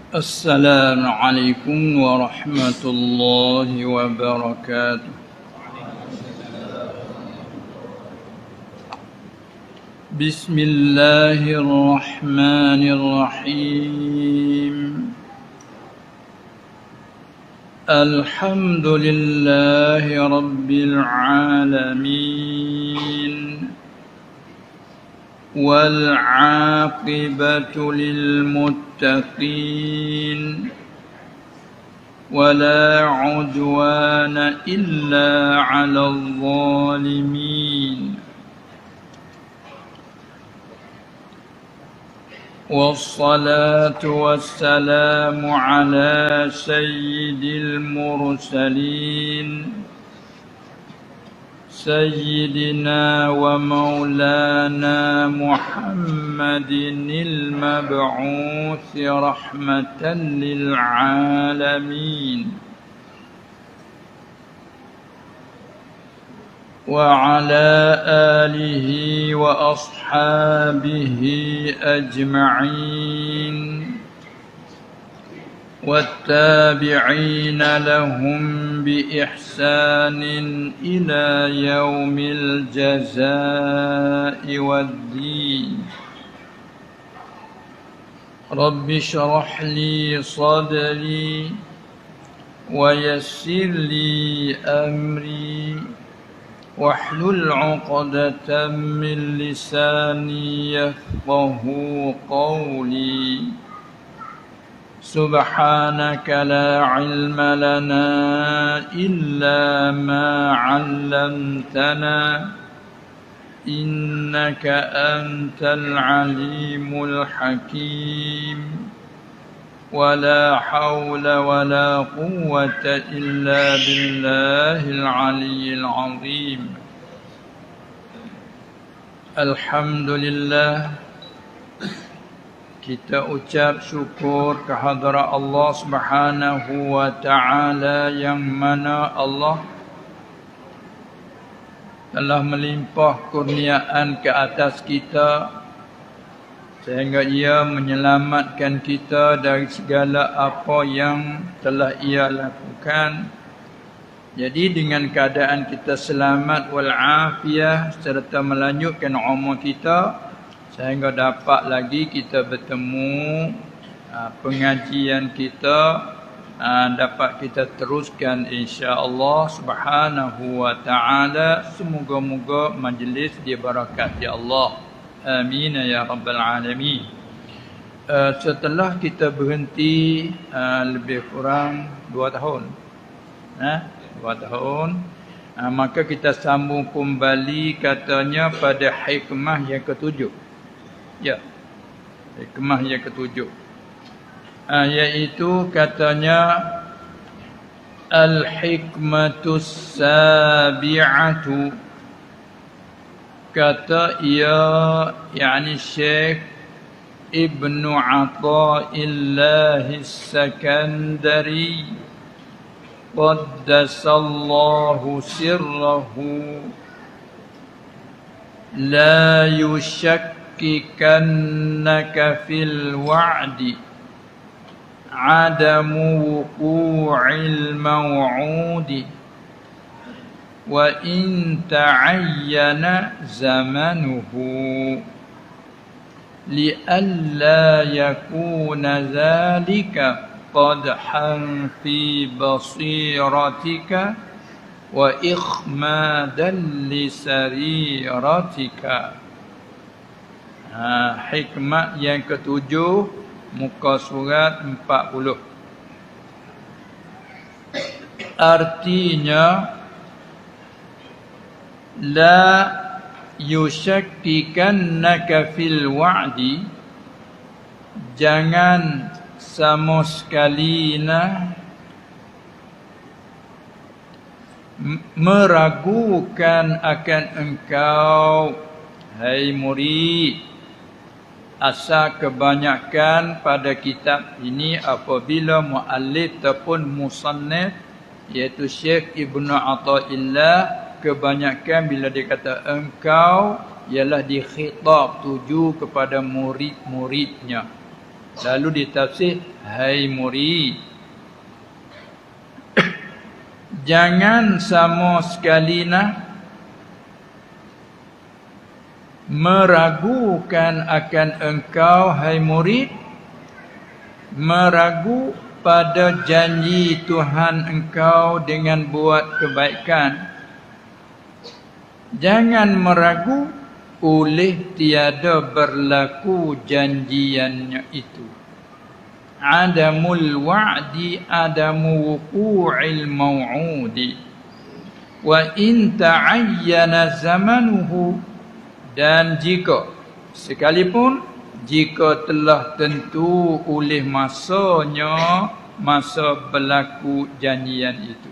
السلام عليكم ورحمة الله وبركاته. بسم الله الرحمن الرحيم. الحمد لله رب العالمين، والعاقبة للمتقين، ولا عدوان إلا على الظالمين، والصلاة والسلام على سيد المرسلين سيدنا ومولانا محمد المبعوث رحمة للعالمين، وعلى آله وأصحابه أجمعين، والتابعين لهم بإحسان إلى يوم الجزاء والدين. رب اشرح لي صدري ويسر لي أمري واحلل عقدة من لساني يفقه قولي. سبحانك لا علم لنا إلا ما علمتنا إنك أنت العليم الحكيم. ولا حول ولا قوة إلا بالله العلي العظيم. الحمد لله. Kita ucap syukur kehadrat Allah Subhanahu wa Ta'ala, yang mana Allah telah melimpah kurniaan ke atas kita sehingga Ia menyelamatkan kita dari segala apa yang telah Ia lakukan. Jadi dengan keadaan kita selamat wal-afiyah serta melanjutkan umur kita, sehingga dapat lagi kita bertemu, pengajian kita dapat kita teruskan insya-Allah Subhanahu wa Ta'ala. Semoga-moga majlis diberkati Allah. Amin ya rabbal alamin. Setelah kita berhenti lebih kurang 2 tahun, 2 tahun, maka kita sambung kembali katanya pada hikmah yang ke-7. Ya, hikmah yang ke-7, iaitu katanya al-hikmatus sabi'atu. Kata ia, yakni Syekh Ibnu Athaillah As-Sakandari qaddasallahu sirrahu, la yushakkikanaka fil wa'di adamu wuqu'il maw'udi wa in ta'ayyana zamanuhu li'alla yakuna dhalika qadhan fi basiratika wa ikhmadan li sariratika. Hikmah yang ke-7, muka surat 40. Artinya, la yushakkikannaka fil wa'di, jangan sama sekali meragukan akan engkau, hai murid. Asal kebanyakan pada kitab ini apabila muallif ataupun musannif, iaitu Syekh Ibnu Athaillah, kebanyakan bila dia kata engkau, ialah dikhitab tuju kepada murid-muridnya. Lalu ditafsir, hai murid, jangan sama sekali meragukan akan engkau, hai murid, meragu pada janji Tuhan engkau dengan buat kebaikan. Jangan meragu oleh tiada berlaku janjiannya itu. Adamul wa'di adamu wuqu'il maw'udi. Wa in ta'ayyana zamanuhu, dan sekalipun jika telah tentu oleh masanya, masa berlaku janjian itu,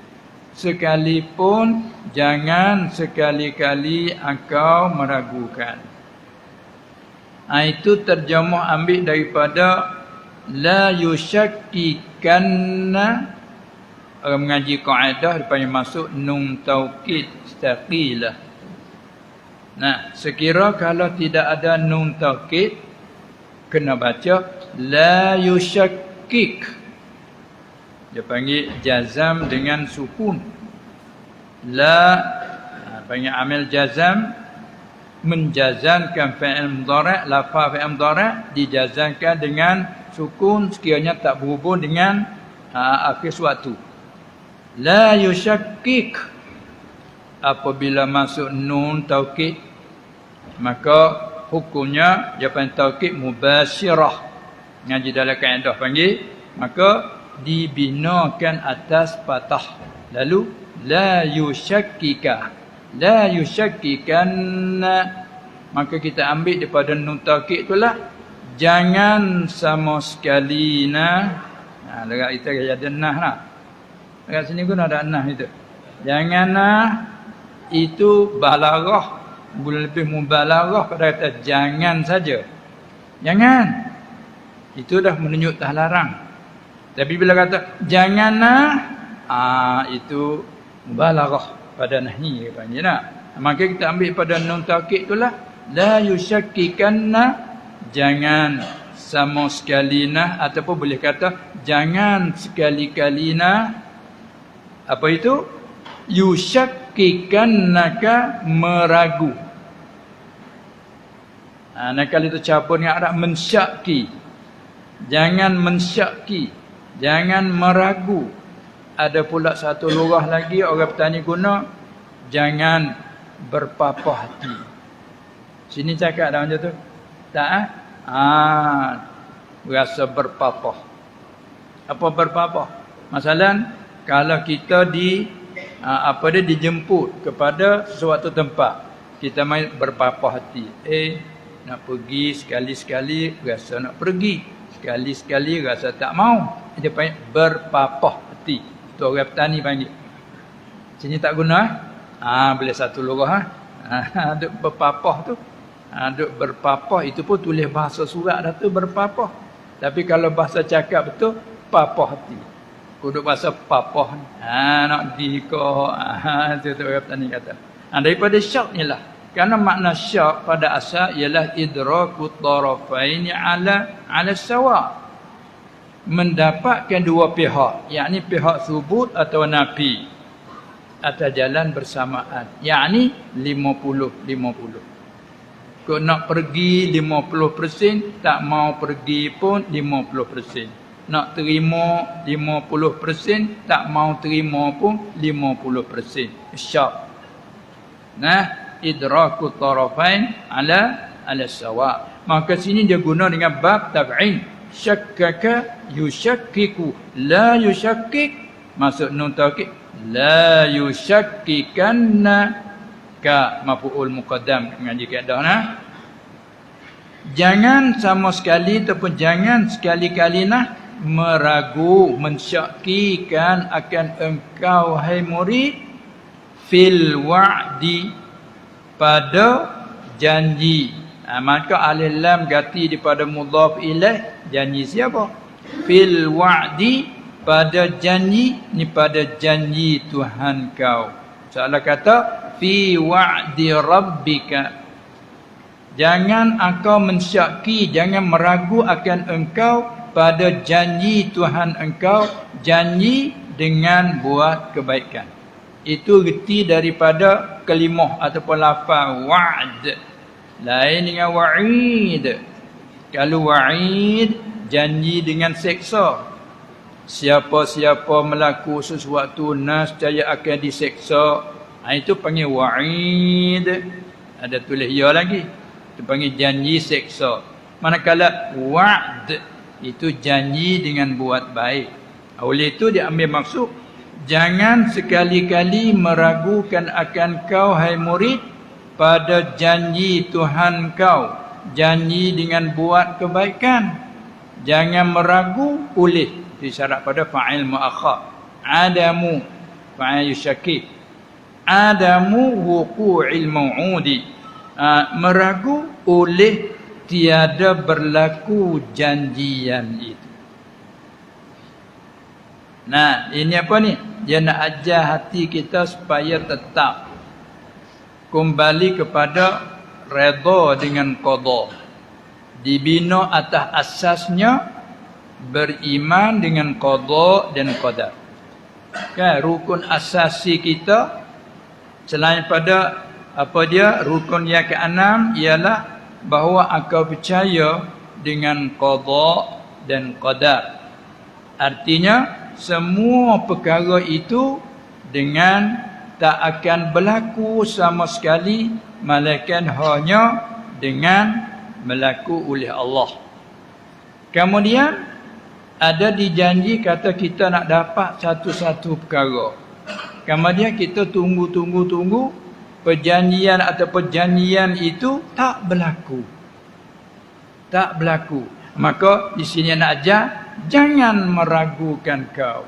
sekalipun jangan sekali-kali engkau meragukan. Itu terjemah ambil daripada la yusyakkikanna. Orang mengaji kaedah dipanggil masuk nun taukid istaqilah. Nah, sekira kalau tidak ada nun taukid, kena baca la yusyakkik. Dia panggil jazam dengan sukun. La panggil amil jazam, menjazamkan fi'il mudhari', lafaz fi'il mudhari' dijazamkan dengan sukun sekiranya tak berhubung dengan akhir suatu. La yusyakkik, apabila masuk nun taukid, maka hukumnya dia panggil taukid mubasyirah. Ngaji dalam kaedah panggil, maka dibinakan atas patah. Lalu la yusyakkika, la yusyakkikanna, maka kita ambil daripada nun taukid itulah jangan sama sekali dekat kita ada nah. Dekat sini pun ada nah itu. Jangan itu balaghah, boleh lebih mubalaghah pada kata jangan saja. Jangan. Itu dah menunjuk tak larang. Tapi bila kata janganlah, itu mubalaghah pada nahi panggil nak. Maka kita ambil pada nun taukid itulah la yusyakkikanna, jangan sama sekali ataupun boleh kata jangan sekali-kali apa itu? Yusyakkikannaka, meragu. Kalau itu campur dengan Arab mensyakki. Jangan mensyakki, jangan meragu. Ada pula satu lurah lagi orang petani guna, jangan berpapah hati. Sini cakap dah macam tu. Tak rasa berpapah. Apa berpapah? Masalah kalau kita dijemput kepada sesuatu tempat, kita main berpapah hati. Nak pergi sekali-sekali rasa nak pergi, sekali-sekali rasa tak mau. Dia panggil berpapah hati. Tu orang petani panggil. Sini tak guna. Boleh satu lurah. Duk berpapah tu. Duk berpapah itu pun tulis bahasa surat dah tu berpapah. Tapi kalau bahasa cakap betul, papah hati. Kuduk bahasa papah ni. Nak diko. Itu orang petani kata. Daripada syak ni lah. Kerana makna syak pada asal ialah idrakut tarafaini ala sawa. Mendapatkan dua pihak, yakni pihak subut atau nafi atas jalan bersamaan, yakni 50-50. Kau nak pergi 50%, tak mau pergi pun 50%. Nak terima 50%, tak mau terima pun 50%. Syak. Idrakut tarafain ala sawa. Maka sini dia guna dengan bab tab'in. Syakkaka yusyakkiku, la yusyakkik, masuk nun taukid, la yusyakkikanna, ka maf'ul muqaddam mengaji kaedah Jangan sama sekali ataupun jangan sekali-kali meragu, mensyakkikan akan engkau, hai murid, fil wa'di, pada janji. Maka alif lam ganti daripada mudhaf ilaih, janji siapa? Fil wa'di, pada janji, ni pada janji Tuhan kau. Soalan kata fi wa'di rabbika. Jangan engkau mensyaki, jangan meragu akan engkau pada janji Tuhan engkau, janji dengan buat kebaikan. Itu reti daripada kalimah ataupun lafaz wa'd. Lain dengan wa'id. Kalau wa'id, janji dengan seksa. Siapa-siapa melaku sesuatu nescaya akan diseksa, itu panggil wa'id. Ada tulis ya lagi, itu panggil janji seksa. Manakala wa'd itu janji dengan buat baik. Oleh itu dia ambil maksud, jangan sekali-kali meragukan akan kau hai murid pada janji Tuhan kau, janji dengan buat kebaikan. Jangan meragu, boleh disyarat pada fa'il mu'akhar. Adamu fa'il yusyakik. Adamu wuqu'il mau'udi. Meragu oleh tiada berlaku janjian itu. Nah, ini apa ni? Dia nak ajar hati kita supaya tetap kembali kepada redha dengan qada. Dibina atas asasnya beriman dengan qada dan qadar. Kan rukun asasi kita selain pada apa dia? Rukun yang ke-6 ialah bahawa engkau percaya dengan qada dan qadar. Artinya semua perkara itu dengan tak akan berlaku sama sekali melainkan hanya dengan berlaku oleh Allah. Kemudian ada dijanji kata kita nak dapat satu-satu perkara. Kemudian kita tunggu perjanjian atau perjanjian itu tak berlaku. Tak berlaku. Maka di sini nak ajar, jangan meragukan kau.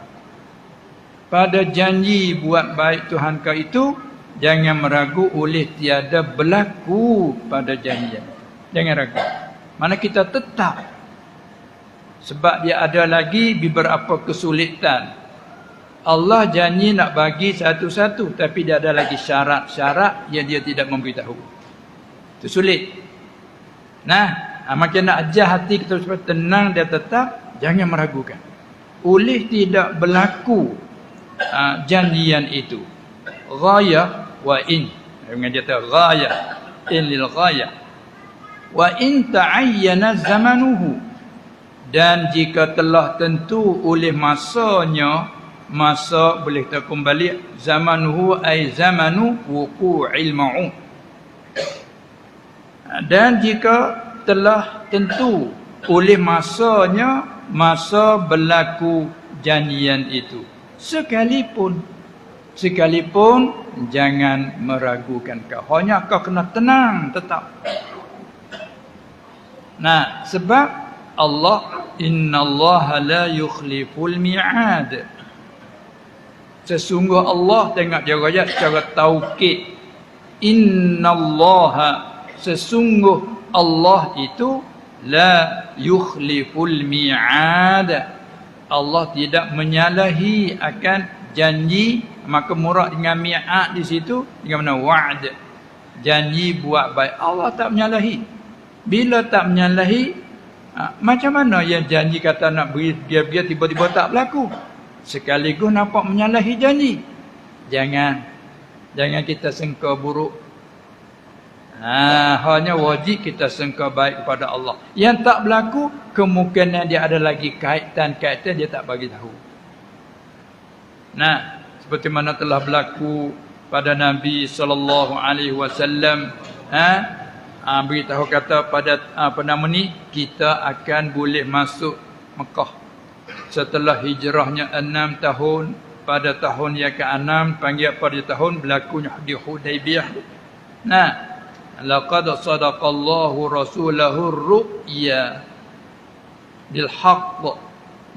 Pada janji buat baik Tuhan kau itu, jangan meragu oleh tiada berlaku pada janjian. Jangan ragu. Mana kita tetap. Sebab dia ada lagi beberapa kesulitan. Allah janji nak bagi satu-satu, tapi dia ada lagi syarat-syarat yang dia tidak memberitahu. Itu sulit. Nah, makin nak ajar hati kita supaya tenang dan tetap, jangan meragukan. Oleh tidak berlaku janjian itu. Ghayah wa in. Dengan dia kata ghayah. In lil ghayah. Wa in ta'ayyana zamanuhu. Dan jika telah tentu oleh masanya, masa boleh kita kembali zamanuhu ay zamanu wuqu'il mau'ud. Dan jika telah tentu oleh masanya, masa berlaku janjian itu, sekalipun jangan meragukan kau. Hanya kau kena tenang tetap. Nah, sebab Allah, innallaha la yukhliful mi'ad. Sesungguh Allah, tengok dia ayat secara taukid. Innallaha, sesungguh Allah itu la yukhliful mi'ad. Allah tidak menyalahi akan janji. Maka murad dengan mi'ad di situ dengan mana wa'd. Janji buat baik. Allah tak menyalahi. Bila tak menyalahi, macam mana yang janji kata nak beri biar-biar tiba-tiba tak berlaku? Sekaligus nampak menyalahi janji. Jangan kita sangka buruk. Hanya wajib kita sangka baik kepada Allah. Yang tak berlaku, kemungkinan dia ada lagi kaitan dia tak bagi tahu. Nah, seperti mana telah berlaku pada Nabi SAW, beritahu kata pada kita akan boleh masuk Mekah setelah hijrahnya 6 tahun. Pada tahun yang ke-6 panggil pada tahun berlakunya di Hudaybiyah. Nah, laqad sadaqallahu rasulahu ar-ru'ya bil haqq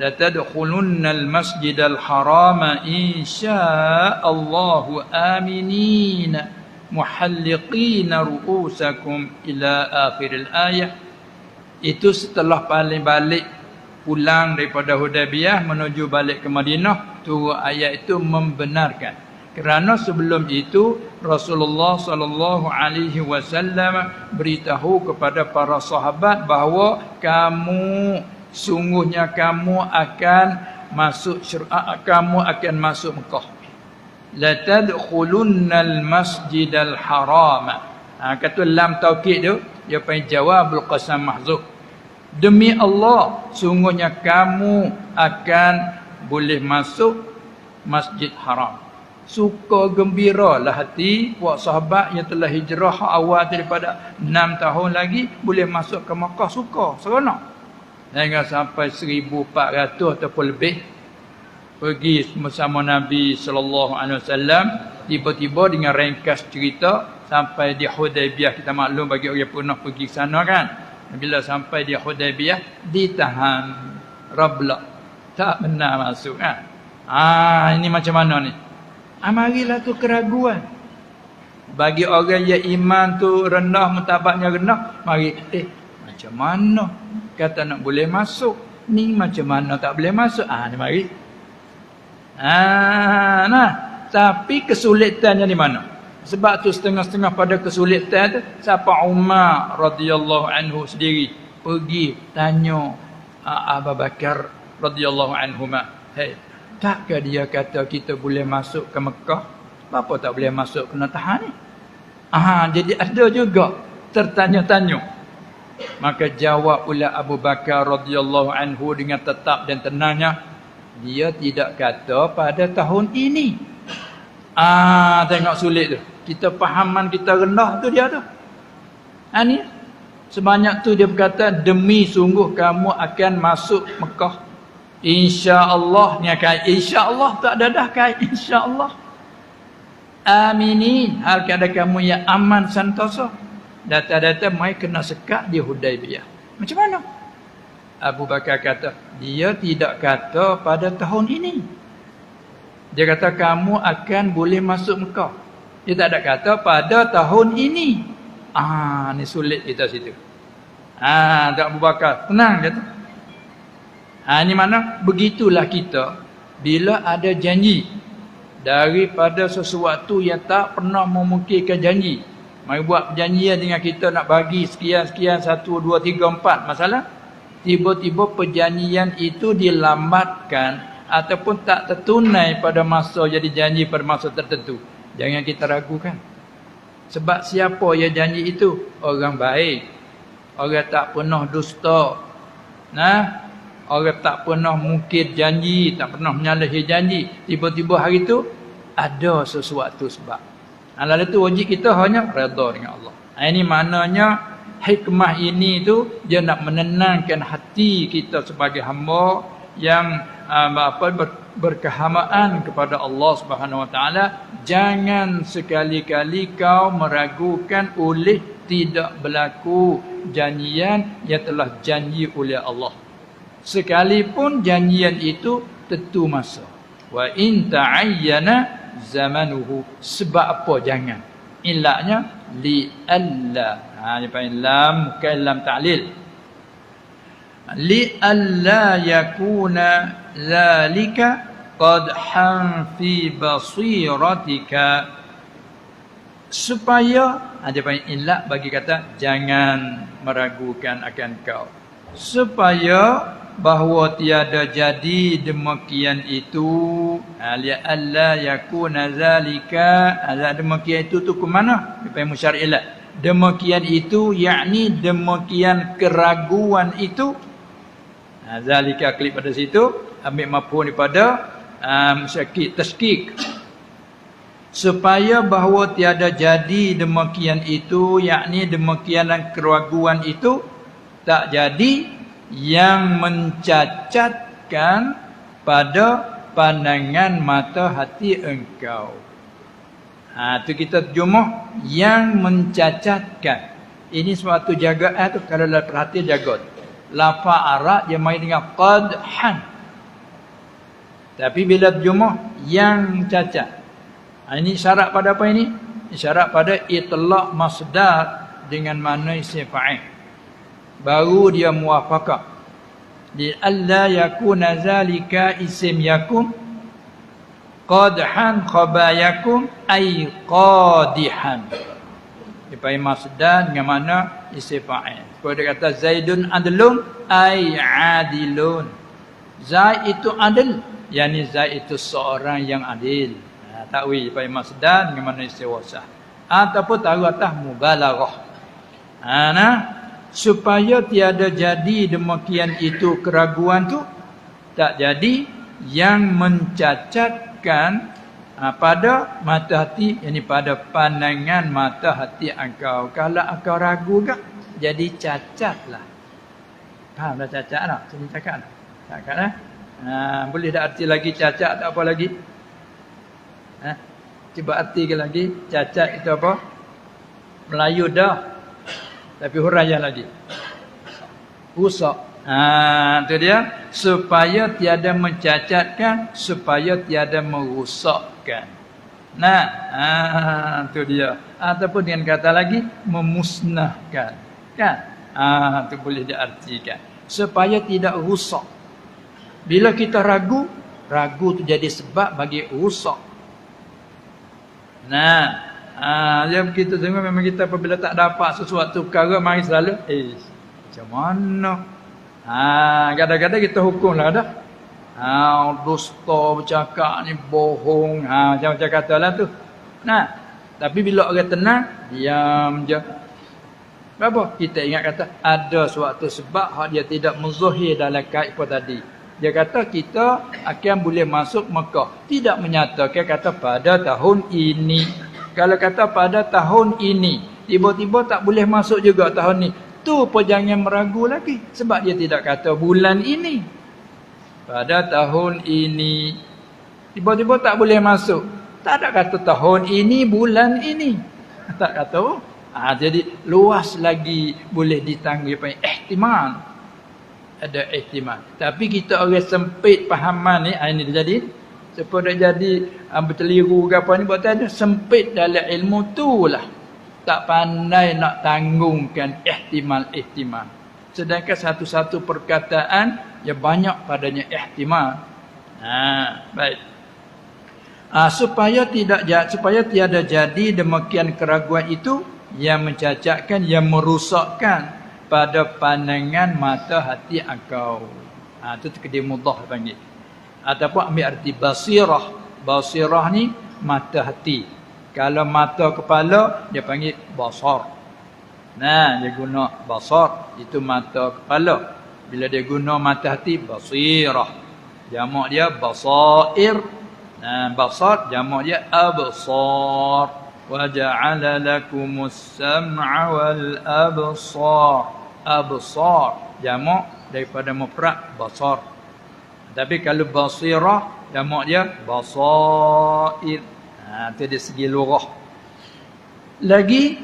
la tadkhulunna al-masjidal harama insya'allahu aminina muhalliqina ru'usakum ila akhiril ayah. Itu setelah balik pulang daripada Hudaybiyah menuju balik ke Madinah, tu ayat itu membenarkan. Kerana sebelum itu Rasulullah sallallahu alaihi wasallam beritahu kepada para sahabat bahawa kamu sungguhnya kamu akan masuk Mekah. La tadkhulunnal masjidal haram. Kata lam taukid tu dia panggil jawabul qasam mahzuf. Demi Allah, sungguhnya kamu akan boleh masuk Masjid Haram. Suka gembiralah hati puak sahabat yang telah hijrah awal daripada 6 tahun lagi boleh masuk ke Makkah, suka, seronok. Hingga sampai 1400 ataupun lebih pergi bersama Nabi sallallahu alaihi wasallam. Tiba-tiba dengan ringkas cerita sampai di Hudaibiyah, kita maklum bagi orang yang pernah pergi ke sana kan. Bila sampai di Hudaibiyah ditahan Rabla, tak benar masuk kan. Ini macam mana ni? Marilah tu keraguan. Bagi orang yang iman tu rendah, mutabatnya rendah, mari macam mana kata nak boleh masuk, ni macam mana tak boleh masuk? Ni mari. Tapi kesulitannya di mana? Sebab tu setengah-setengah pada kesulitan tu, siapa Umar radhiyallahu anhu sendiri pergi tanya Abu Bakar radhiyallahu anhuma, "Hei, takkah dia kata kita boleh masuk ke Mekah? Kenapa tak boleh masuk, kena tahan ni?" Jadi ada juga tertanya-tanya. Maka jawab pula Abu Bakar radhiyallahu anhu dengan tetap dan tenangnya, dia tidak kata pada tahun ini. Tengok sulit tu. Kita fahaman kita rendah tu dia tu. Ni sebanyak tu dia berkata, demi sungguh kamu akan masuk Mekah. Insya-Allah, ni akan insya-Allah, tak ada dah kait insya-Allah. Aminin, hal keadaan kamu yang aman santosa. Data-data mai kena sekat di Hudaibiyah. Macam mana? Abu Bakar kata, dia tidak kata pada tahun ini. Dia kata kamu akan boleh masuk Mekah. Dia tak ada kata pada tahun ini. Ni sulit kita situ. Tak Abu Bakar, tenang kata. Ini mana? Begitulah kita bila ada janji daripada sesuatu yang tak pernah memungkinkan janji. Mari buat perjanjian dengan kita nak bagi sekian-sekian 1, 2, 3, 4 masalah. Tiba-tiba perjanjian itu dilambatkan ataupun tak tertunai pada masa jadi janji pada masa tertentu. Jangan kita ragukan. Sebab siapa yang janji itu? Orang baik. Orang tak pernah dusta. Orang tak pernah mungkir janji, tak pernah menyalahi janji. Tiba-tiba hari itu ada sesuatu sebab. Lalu itu wajib kita hanya redha dengan Allah. Ini maknanya hikmah ini tu dia nak menenangkan hati kita sebagai hamba yang berkehamaan kepada Allah Subhanahu Wa Taala. Jangan sekali-kali kau meragukan oleh tidak berlaku janjian yang telah janji oleh Allah. Sekalipun janjian itu tentu masa. Wa in ta'ayyana zamanuhu, sebab apa jangan? Ilahnya li alla. Dia panggil lam, bukan lam ta'lil. Li alla yakuna zalika qadhan fi basiratika, supaya dia panggil ilah bagi kata jangan meragukan akan kau, supaya bahawa tiada jadi demikian itu. Li alla yakuna zalika, demikian itu tu ke mana? Dia panggil musyarilah. Demikian itu yakni demikian keraguan itu. Zalika klik pada situ, ambil mafhum daripada musyakik tashkik, supaya bahawa tiada jadi demikian itu, yakni demikian keraguan itu tak jadi yang mencacatkan pada pandangan mata hati engkau. Tu kita terjemah yang mencacatkan. Ini suatu jagaan tu kalau dah perhati jaga. Lafaz Arab dia main dengan qadhan. Tapi bila terjemah yang cacat. Ini syarat pada apa ini? Syarat pada itlaq masdar dengan makna isim fa'il. Baru dia muwafaqah. Di alla yakuna zalika isim yakum, qadhan khabayakum ay qadihan. dipanggil masdar dengan mana isim fa'il. Kalau dia kata Zaidun adlun ai adilun. Zaid itu adil, yakni Zaid itu seorang yang adil. Takwil dipanggil masdar dengan mana isim wasah. Ataupun taruh atas mubalaghah. Supaya tiada jadi demikian itu keraguan tu tak jadi yang mencacatkan pada mata hati, yakni pada pandangan mata hati engkau. Kalau engkau ragu ke, jadi cacatlah. Faham dah cacat tak? Sini cakap tak? Cakap lah. Boleh dah arti lagi cacat tak apa lagi? Cuba artikan lagi. Cacat itu apa? Melayu dah. Tapi huraian lagi. Rusak. Itu dia. Supaya tiada mencacatkan, supaya tiada merusakkan. Itu dia. Ataupun dengan kata lagi, memusnahkan. Kan? Itu boleh diartikan. Supaya tidak rusak. Bila kita ragu, ragu itu jadi sebab bagi rusak. Yang kita tengok memang kita apabila tak dapat sesuatu perkara, mari selalu macam mana? Kadang-kadang kita hukum lah dah. Dusta bercakap ni, bohong. Macam-macam katalah tu. Tapi bila orang tenang, diam je. Apa? Kita ingat kata ada suatu sebab hak dia tidak menzahir dalam kait apa tadi. Dia kata kita akan boleh masuk Mekah. Tidak menyatakan kata pada tahun ini. Kalau kata pada tahun ini, tiba-tiba tak boleh masuk juga tahun ni. Tu pun jangan meragu lagi. Sebab dia tidak kata bulan ini. Pada tahun ini. Tiba-tiba tak boleh masuk. Tak ada kata tahun ini, bulan ini. Tak kata. Jadi luas lagi boleh ditanggung ihtimal. Ada ihtimal. Tapi kita orang sempit pahaman ni, ini dia jadi. Supaya jadi berteliru ke apa ni, buat ada sempit dalam ilmu tu lah. Tak pandai nak tanggungkan ihtimal. Sedangkan satu-satu perkataan yang banyak padanya ihtimal. Baik. Supaya tiada jadi demikian keraguan itu yang mencacatkan, yang merusakkan pada pandangan mata hati engkau. Itu terkedir mudah panggil. Ataupun ambil arti basirah. Basirah ni mata hati. Kalau mata kepala, dia panggil basar. Dia guna basar, itu mata kepala. Bila dia guna mata hati, basirah. Jamak dia basair. Basar, jamak dia absar. Wa ja'ala lakumus sam'a wal absar. Absar, jamak daripada mufrad basar. Tapi kalau basirah, jamak dia basair. Itu dari segi lurah. Lagi,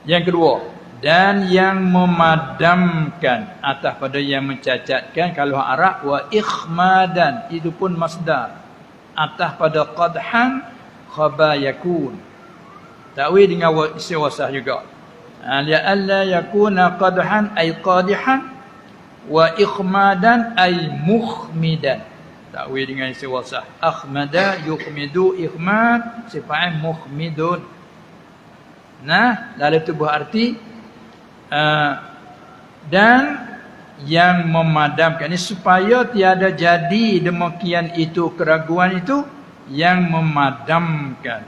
yang kedua. Dan yang memadamkan atas pada yang mencacatkan. Kalau Arab, wa ikhmadan. Itu pun masdar. Atas pada qadhan, khabayakun. Takwil dengan isim wasah juga. Li'alla yakuna qadhan ay qadihan. Wa ikhmadan ay mukhmidan. Takwil dengan isim wasah. Akhmada yukhmidu ikhmad sifat mukhmidun. Lalu itu berarti dan yang memadamkan ini supaya tiada jadi demikian itu keraguan itu yang memadamkan.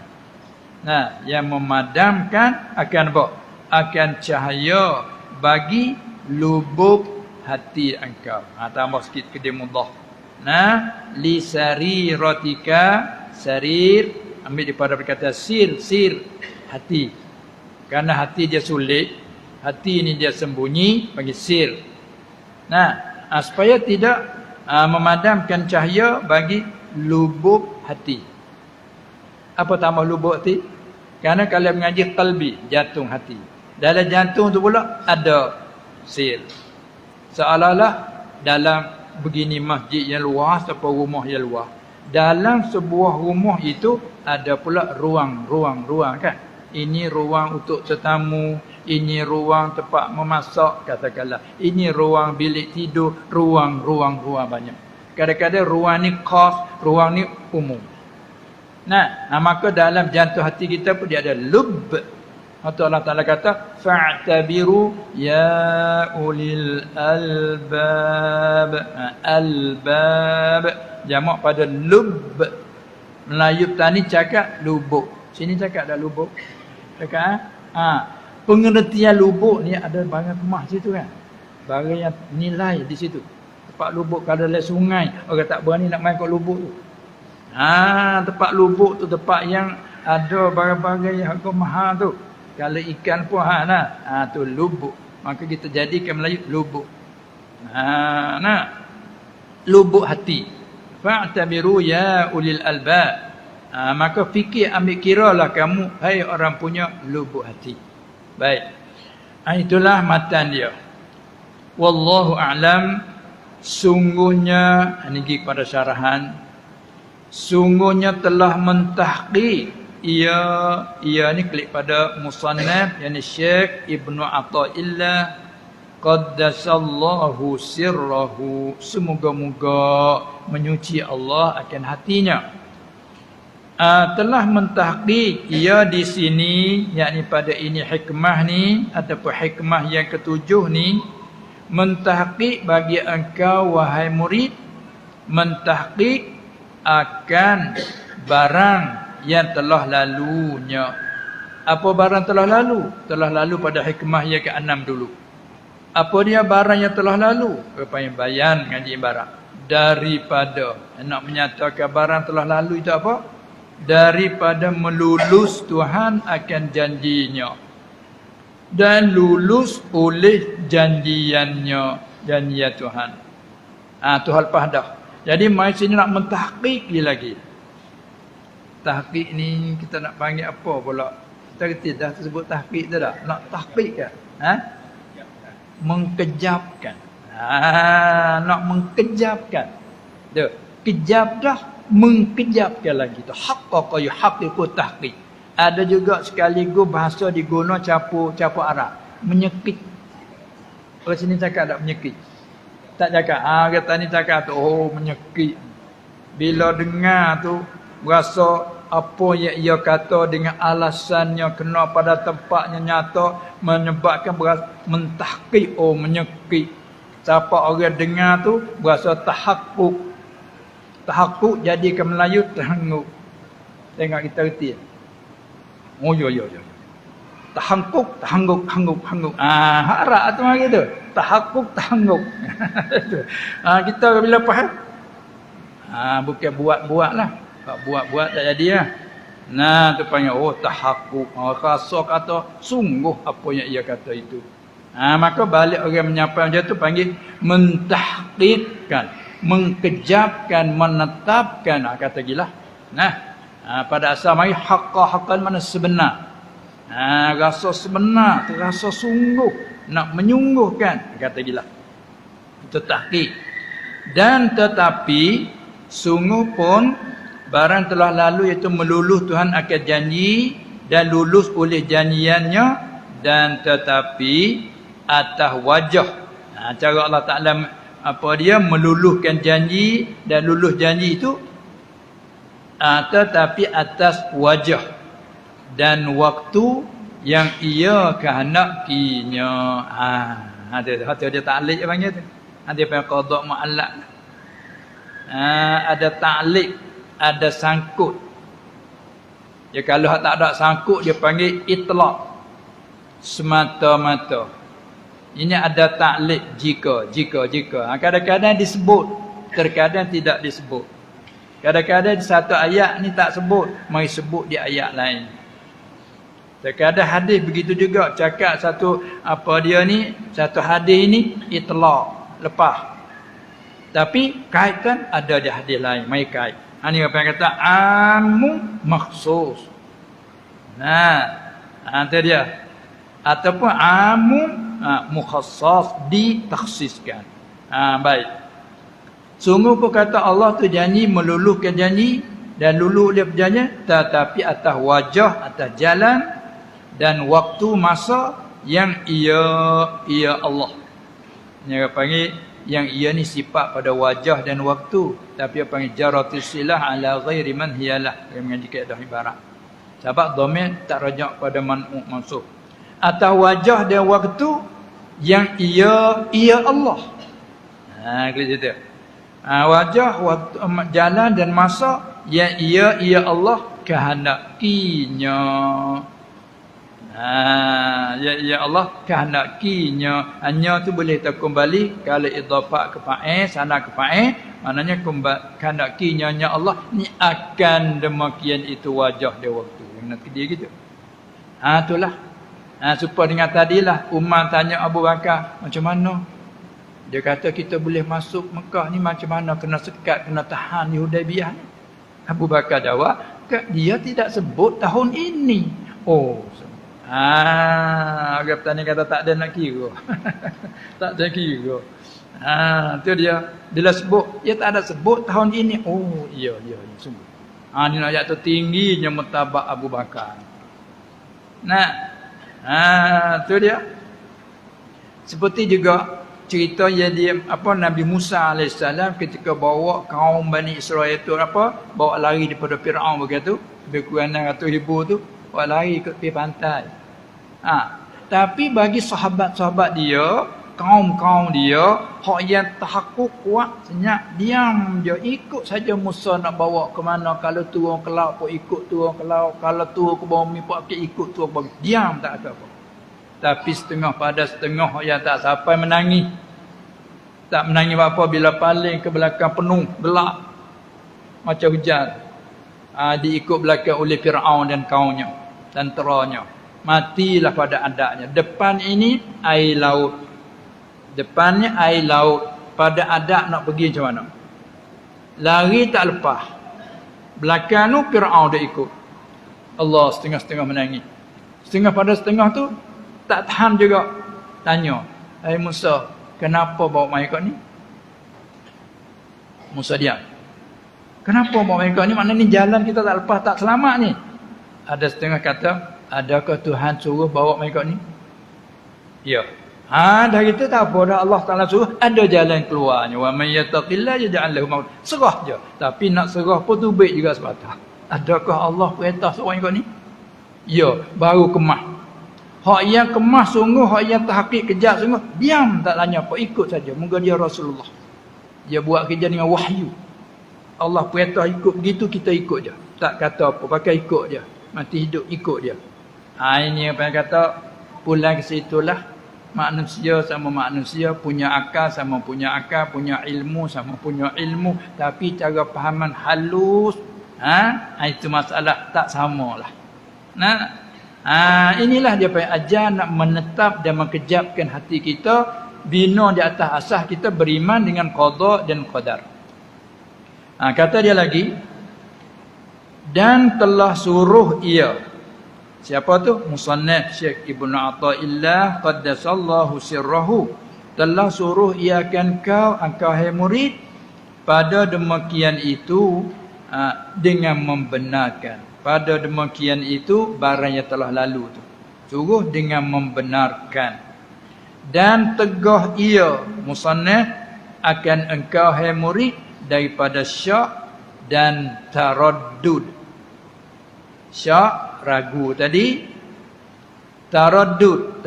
Yang memadamkan akan apa? Akan cahaya bagi lubuk hati engkau. Tambah sikit ke dia mudah. Li sariratika, sarir ambil daripada perkataan sir hati. Karena hati dia sulit, hati ini dia sembunyi, panggil sir. Supaya tidak memadamkan cahaya bagi lubuk hati. Apa tambah lubuk hati? Karena kalau mengaji qalbi, jantung hati. Dalam jantung tu pula ada sir. Seolah-olah dalam begini masjid yang luas atau rumah yang luas. Dalam sebuah rumah itu ada pula ruang kan. Ini ruang untuk tetamu, ini ruang tempat memasak katakanlah. Ini ruang bilik tidur, ruang banyak. Kadang-kadang ruang ni khas, ruang ni umum. Maka dalam jantung hati kita pun dia ada lub. Atau Allah Ta'ala kata fa'tabiru ya ulil albab. Albab jamak pada lub. Melayu tani cakap lubuk. Sini cakap dah lubuk. Cakap pengertian lubuk ni ada barang kemah situ kan. Barang yang nilai di situ. Tempat lubuk kalau ada sungai, orang tak berani nak main kat lubuk tu. Tempat lubuk tu tempat yang ada barang-barang yang harga mahal tu. Kalau ikan pun tu lubuk. Maka kita jadikan Melayu lubuk. Lubuk hati. Fa'tabiru ya ulil albab. Maka fikir ambil kiralah kamu hai orang punya lubuk hati. Baik. Itulah matan dia. Wallahu a'lam. Sungguhnya ini kepada syarahan. Sungguhnya telah mentahqiq ia ni klik pada musannaf yakni Syekh Ibnu Athaillah qaddasallahu sirrahu, semoga-moga menyuci Allah akan hatinya. Telah mentahqiq ia di sini yakni pada ini hikmah ni ataupun hikmah yang ketujuh ni, mentahqiq bagi engkau wahai murid, mentahqiq akan barang yang telah lalunya. Apa barang telah lalu? Telah lalu pada hikmah yang ke-6 dulu. Apa dia barang yang telah lalu? Apa yang bayan ngaji ibarat. Daripada nak menyatakan barang telah lalu itu apa? Daripada melulus Tuhan akan janjinya dan lulus oleh janjiannya, janjian Tuhan. Tuhan lepas dah. Jadi mai sini nak mentahqiq lagi. Tahqiq ni kita nak panggil apa pula? Kita kata dah sebut tahqiq tu dah. Nak tahqiq ke? Mengkejapkan. Nak mengkejapkan. Dah, kejap dah, mengkejapkan lagi tu. Haqqaqa yuhaqqiqu tahqiq. Ada juga sekaligus bahasa diguna campur Arab. Menyekik. Orang sini cakap tak menyekik. Tak cakap. Kata ni cakap tu, menyekik. Bila dengar tu, berasa apa yang ia kata dengan alasannya kena pada tempatnya nyata menyebabkan berasa mentahqiq, menyekik. Siapa orang dengar tu berasa tahakkuk. Tahakkuk jadikan Melayu terhanguk. Tengok kita reti. Yo. Tahakkuk, hangguk. Harap tu hari tu. Tahakkuk, tahangguk. Kita bila faham? Bukan buat-buat lah. Buat tak jadi lah. Tu panggil tahakkuk. Rasa kata sungguh apa yang ia kata itu. Maka balik orang menyapa macam tu panggil mentahqiqkan, mengkejapkan, menetapkan. Kata gila. Pada asal mari haqqan mana sebenar. Rasa sebenar, rasa sungguh, nak menyungguhkan. Kata gila. Itu tahqiq. Dan tetapi sungguh pun barang telah lalu iaitu meluluh Tuhan akan janji dan lulus oleh janjiannya, dan tetapi atas wajah. Cara Allah Ta'ala dia meluluhkan janji dan lulus janji itu, tetapi atas wajah dan waktu yang ia kehendakinya. Dia ta'liq panggil tu. Dia panggil qada' mu'allaq. Ada ta'liq, ada sangkut. Kalau tak ada sangkut dia panggil itlaq, semata-mata. Ini ada ta'liq jika. Kadang-kadang disebut, terkadang tidak disebut. Kadang-kadang di satu ayat ni tak sebut, mari sebut di ayat lain. Terkadang hadis begitu juga, cakap satu satu hadis ni itlaq, lepas. Tapi kaitan ada di hadis lain, mari kait. Ini apa yang kata amun makhsus. Itu dia. Ataupun amun mukhassas, ditakhsiskan. Baik. Sungguh pun kata Allah tu janji meluluhkan janji dan luluh dia perjanjian, tetapi atas wajah, atas jalan dan waktu masa yang ia Allah. Yang panggil yang ia ni sifat pada wajah dan waktu, tapi apa panggil jaratus silah ala ghairi man hiyalah. Dia mengaji kaedah ibarat. Sebab dhamir tak rajak pada mansub. Atau wajah dia waktu yang ia Allah. Kalau cerita. Wajah waktu jalan dan masa yang ia Allah kehendakinya. Ya Allah kehendakinya. Hanya tu boleh terkembali kalau idhafah ke fa'il, sana ke fa'il, maknanya kehendakinya nya Allah ni akan demikian itu wajah dia waktu. Nak dia gitu. Itulah. Supaya dengan tadilah Umar tanya Abu Bakar, macam mana? Dia kata kita boleh masuk Mekah ni macam mana? Kena sekat, kena tahan di Hudaibiyah ni. Abu Bakar jawab, dia tidak sebut tahun ini. Orang petani kata tak ada nak kira. Tak ada kira. Tu dia. Dia sebut, dia tak ada sebut tahun ini. Iya, sungguh. Ni nak ayat tu tingginya martabat Abu Bakar. Tu dia. Seperti juga cerita yang Nabi Musa AS ketika bawa kaum Bani Israel tu bawa lari daripada Fir'aun begitu, lebih kurang 600,000 tu, bawa lari ke tepi pantai. Tapi bagi sahabat-sahabat dia, kaum-kaum dia, hak yang tahakuk kuat, senyap, diam je, ikut saja Musa nak bawa ke mana. Kalau turun ke laut pun ikut turun ke laut, kalau turun ke bumi pun ikut turun ke bumi. Diam, tak ada apa. Tapi setengah pada setengah yang tak sampai menangis. Tak menangis apa bila paling ke belakang penuh gelap macam hujan. Diikut belakang oleh Fir'aun dan kaumnya, tenteranya. Matilah pada adaknya. Depan ini air laut. Depannya air laut. Pada adak nak pergi macam mana? Lari tak lepas. Belakang tu Fir'aun dia ikut. Allah setengah-setengah menangis. Setengah pada setengah tu tak tahan juga. Tanya, Musa, kenapa bawa mereka ni? Musa diam. Kenapa bawa mereka ni? Maknanya ni jalan kita tak lepas, tak selamat ni. Ada setengah kata, adakah Tuhan suruh bawa mereka ni? Ya. Dah kita tak apa dah, Allah Ta'ala suruh ada jalan keluarnya. Wa man yattaqillah yaj'al lahu makhraja. Serah je. Tapi nak serah pun tu baik juga sepatah. Adakah Allah perintah suruh mereka ni? Ya, baru kemah. Hak yang kemah sungguh, hak yang tahqiq kejap sungguh, diam tak tanya apa, ikut saja. Moga dia Rasulullah. Dia buat kerja dengan wahyu. Allah perintah ikut begitu, kita ikut je. Tak kata apa, pakai ikut je. Mati hidup ikut dia. Ini apa yang kata, pulang ke situlah. Manusia sama manusia, punya akal sama punya akal, punya ilmu sama punya ilmu. Tapi cara fahaman halus, itu masalah tak samalah. Inilah dia panggil ajar nak menetap dan mengkejapkan hati kita, bina di atas asas kita beriman dengan qada dan qadar. Kata dia lagi, dan telah suruh ia. Siapa tu? Musannaf Syekh Ibnu Athaillah qaddasallahu sirrahu. Telah suruh ia akan engkau hai murid, pada demikian itu dengan membenarkan. Pada demikian itu barang yang telah lalu tu. Suruh dengan membenarkan. Dan tegah ia musannaf akan engkau hai murid daripada syak dan taraddud. Syak ragu tadi. Taraddud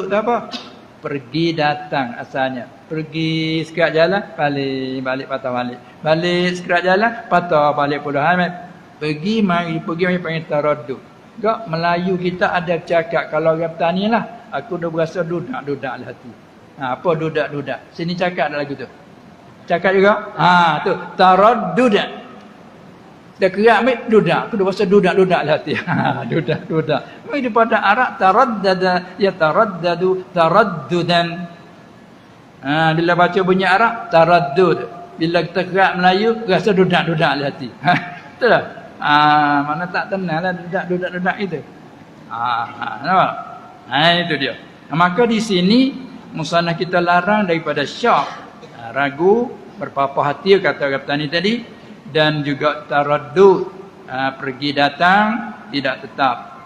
tu apa? Pergi datang asalnya. Pergi sekerat jalan, balik patah balik. Balik sekerat jalan, patah balik pula. Pergi mari panggil taraddud. Gak Melayu kita ada cakap, kalau orang petani lah, aku dah berasa dudak dalam hati. Apa dudak? Sini cakap ada lagu tu. Cakap juga. Tu taraddud. Dah kerak ambil dudak. Aku dah berasa dudak dalam hati. Dudak. Mai daripada Arab taraddada yataraddadu taraddudan. Bila baca bunyi Arab taraddud. Bila kita kerak Melayu rasa dudak dalam hati. Betul tak? Mana tak tenang lah dudak itu. Nampak? Itu dia. Maka di sini musannaf kita larang daripada syak, ragu, berpapah hati kata orang petani tadi, dan juga taraddud, pergi datang tidak tetap.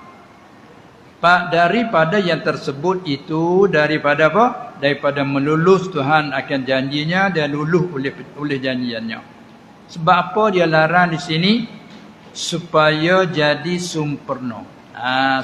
Daripada yang tersebut itu, daripada apa? Daripada melulus Tuhan akan janjinya dan luluh oleh janjiannya. Sebab apa dia larang di sini? supaya jadi sempurna.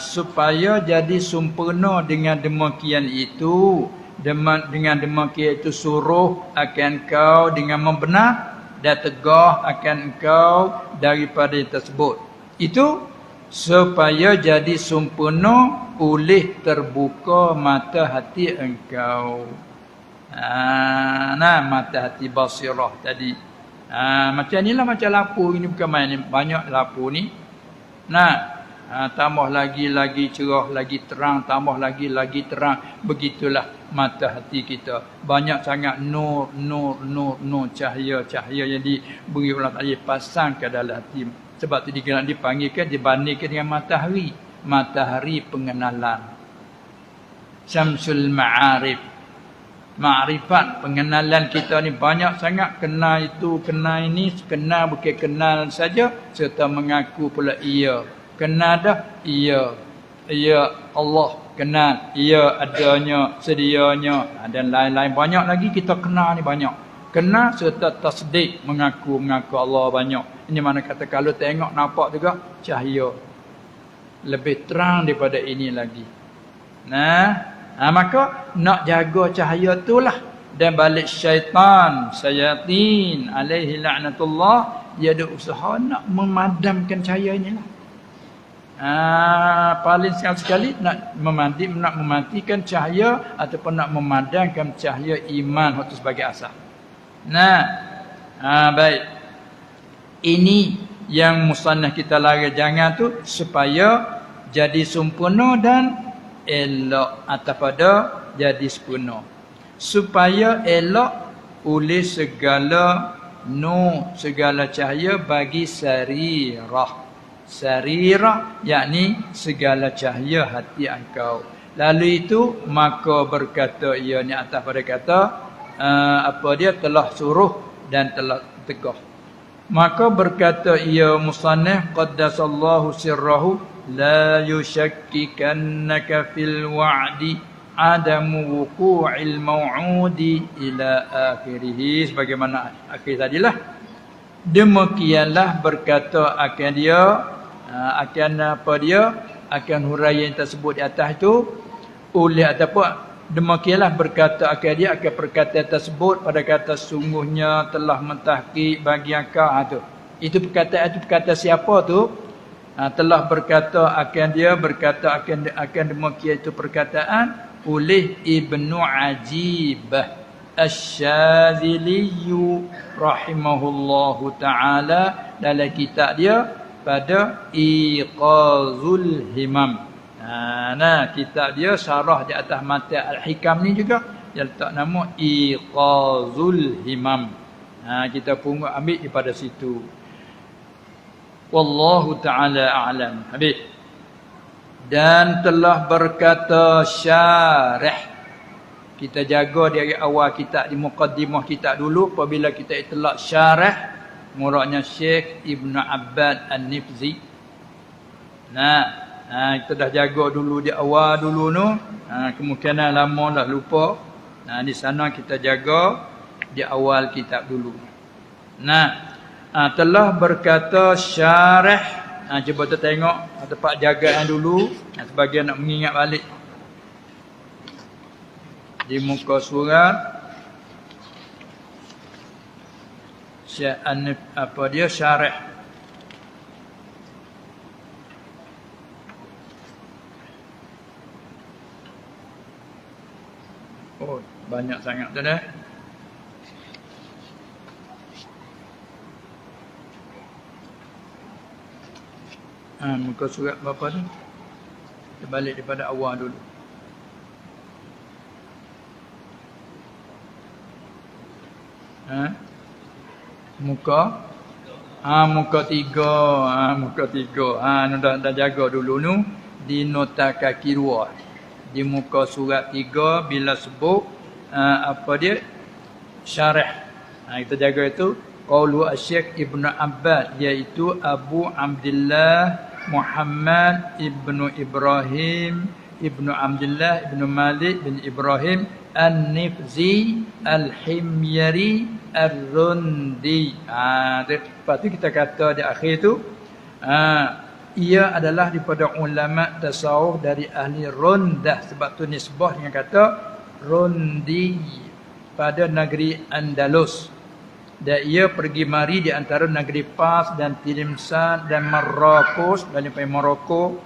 Supaya jadi sempurna dengan demikian itu, dengan demikian itu suruh akan kau dengan membenar dan tegah akan kau daripada tersebut. Itu supaya jadi sempurna oleh terbuka mata hati engkau. Mata hati basirah tadi. Macam inilah macam lampu ini, bukan main ni. Banyak lampu ni. Tambah lagi cerah, lagi terang, tambah lagi terang. Begitulah mata hati kita. Banyak sangat nur, cahaya yang diberi oleh Allah pasang ke dalam hati. Sebab tu dipanggilkan, dibandingkan dengan matahari. Matahari pengenalan. Syamsul Ma'arif. Ma'rifat, pengenalan kita ni banyak sangat. Kenal itu, kenal ini. Kenal bukan kenal saja, serta mengaku pula ia. Kenal dah, ia. Ia Allah. Kenal, ia adanya, sedianya. Dan lain-lain. Banyak lagi kita kenal ni banyak. Kenal serta tasdik, mengaku Allah banyak. Ini mana kata kalau tengok nampak juga cahaya. Lebih terang daripada ini lagi. Maka nak jaga cahaya itulah. Dan balik syayatin alaihi la'natullah, dia ada usaha nak memadamkan cahaya inilah. Paling sekali nak mematikan cahaya ataupun nak memadamkan cahaya iman itu sebagai asas. Baik. Ini yang musannaf kita larang jangan tu supaya jadi sempurna dan elok atau pada jadi sempurna. Supaya elok oleh segala nur, segala cahaya bagi sarirah. Sarirah yakni segala cahaya hati engkau. Lalu itu maka berkata ia ni atas pada kata dia telah suruh dan telah tegah. Maka berkata ia musannaf qaddasallahu sirrahu la yushakkikannaka fil wa'di adamu wuqu'il maw'udi ila akhirih. Sebagaimana akhir tadilah. Demikianlah berkata akan dia akan huraian tersebut di atas itu oleh ataupun demikianlah berkata akan dia akan perkataan tersebut pada kata sungguhnya telah mentahqiq bagi engkau itu perkataan siapa tu? Telah berkata akan dia berkata akan demikian itu perkataan oleh Ibnu Ajibah Asy-Syadzili rahimahullahu taala dalam kitab dia pada Iqazul Himam. Kitab dia syarah di atas matan Al-Hikam ni juga dia letak nama Iqazul Himam. Kita pun ambil daripada situ. Wallahu ta'ala a'lam. Habis. Dan telah berkata syarih. Kita jaga dari awal kitab di muqaddimah kitab dulu. Apabila kita itlak syarih, muraknya Syekh Ibn Abbad An-Nifzi. Kita dah jaga dulu di awal dulu tu. Kemungkinan lama dah lupa. Di sana kita jaga di awal kitab dulu. Telah berkata syarih. Cuba kita tengok tempat jagaan dulu. Sebagian nak mengingat balik. Di muka surat. Syarih. Oh, banyak sangat tu dah. Muka surat berapa tu? Kita balik daripada awal dulu. Muka muka 3. Muka 3. Dah jaga dulu nu di nota kaki 2. Di muka surat 3 bila sebut syarih. Kita jaga itu qaulu Asy-Syaikh Ibnu Abbad, iaitu Abu Abdullah Muhammad Ibnu Ibrahim Ibnu Abdullah Ibnu Malik bin Ibrahim An-Nifzi Al-Himyari Ar-Rundi. Lepas tu kita kata di akhir tu Ia adalah daripada ulama tasawuf dari ahli Rondah, sebab tu nisbah dengan kata Rondi pada negeri Andalus. Dan ia pergi mari di antara negeri Fars dan Tilimsan dan Marrakesh dan Morocco,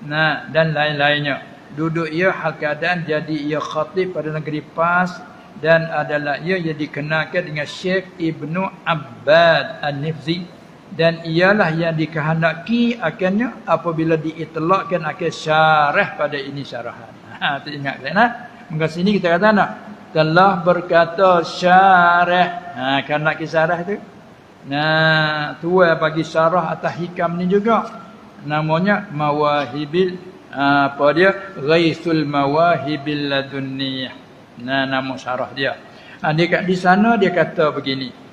dan lain-lainnya. Duduk ia hal keadaan jadi ia khatib pada negeri Fars, dan adalah ia yang dikenalkan dengan Syekh Ibnu Abbad An-Nifzi, dan ialah yang dikehendaki akannya apabila diitlaqkan akan syarah pada ini syarahan. Tu ingat kan? Maka sini kita kata telah berkata syarah. Kan nak kisarah tu. Tua bagi syarah atas hikam ni juga. Namanya Mawahibil Ghaisul Mawahibil Ladunniyah. Nama syarah dia. Di sana dia kata begini.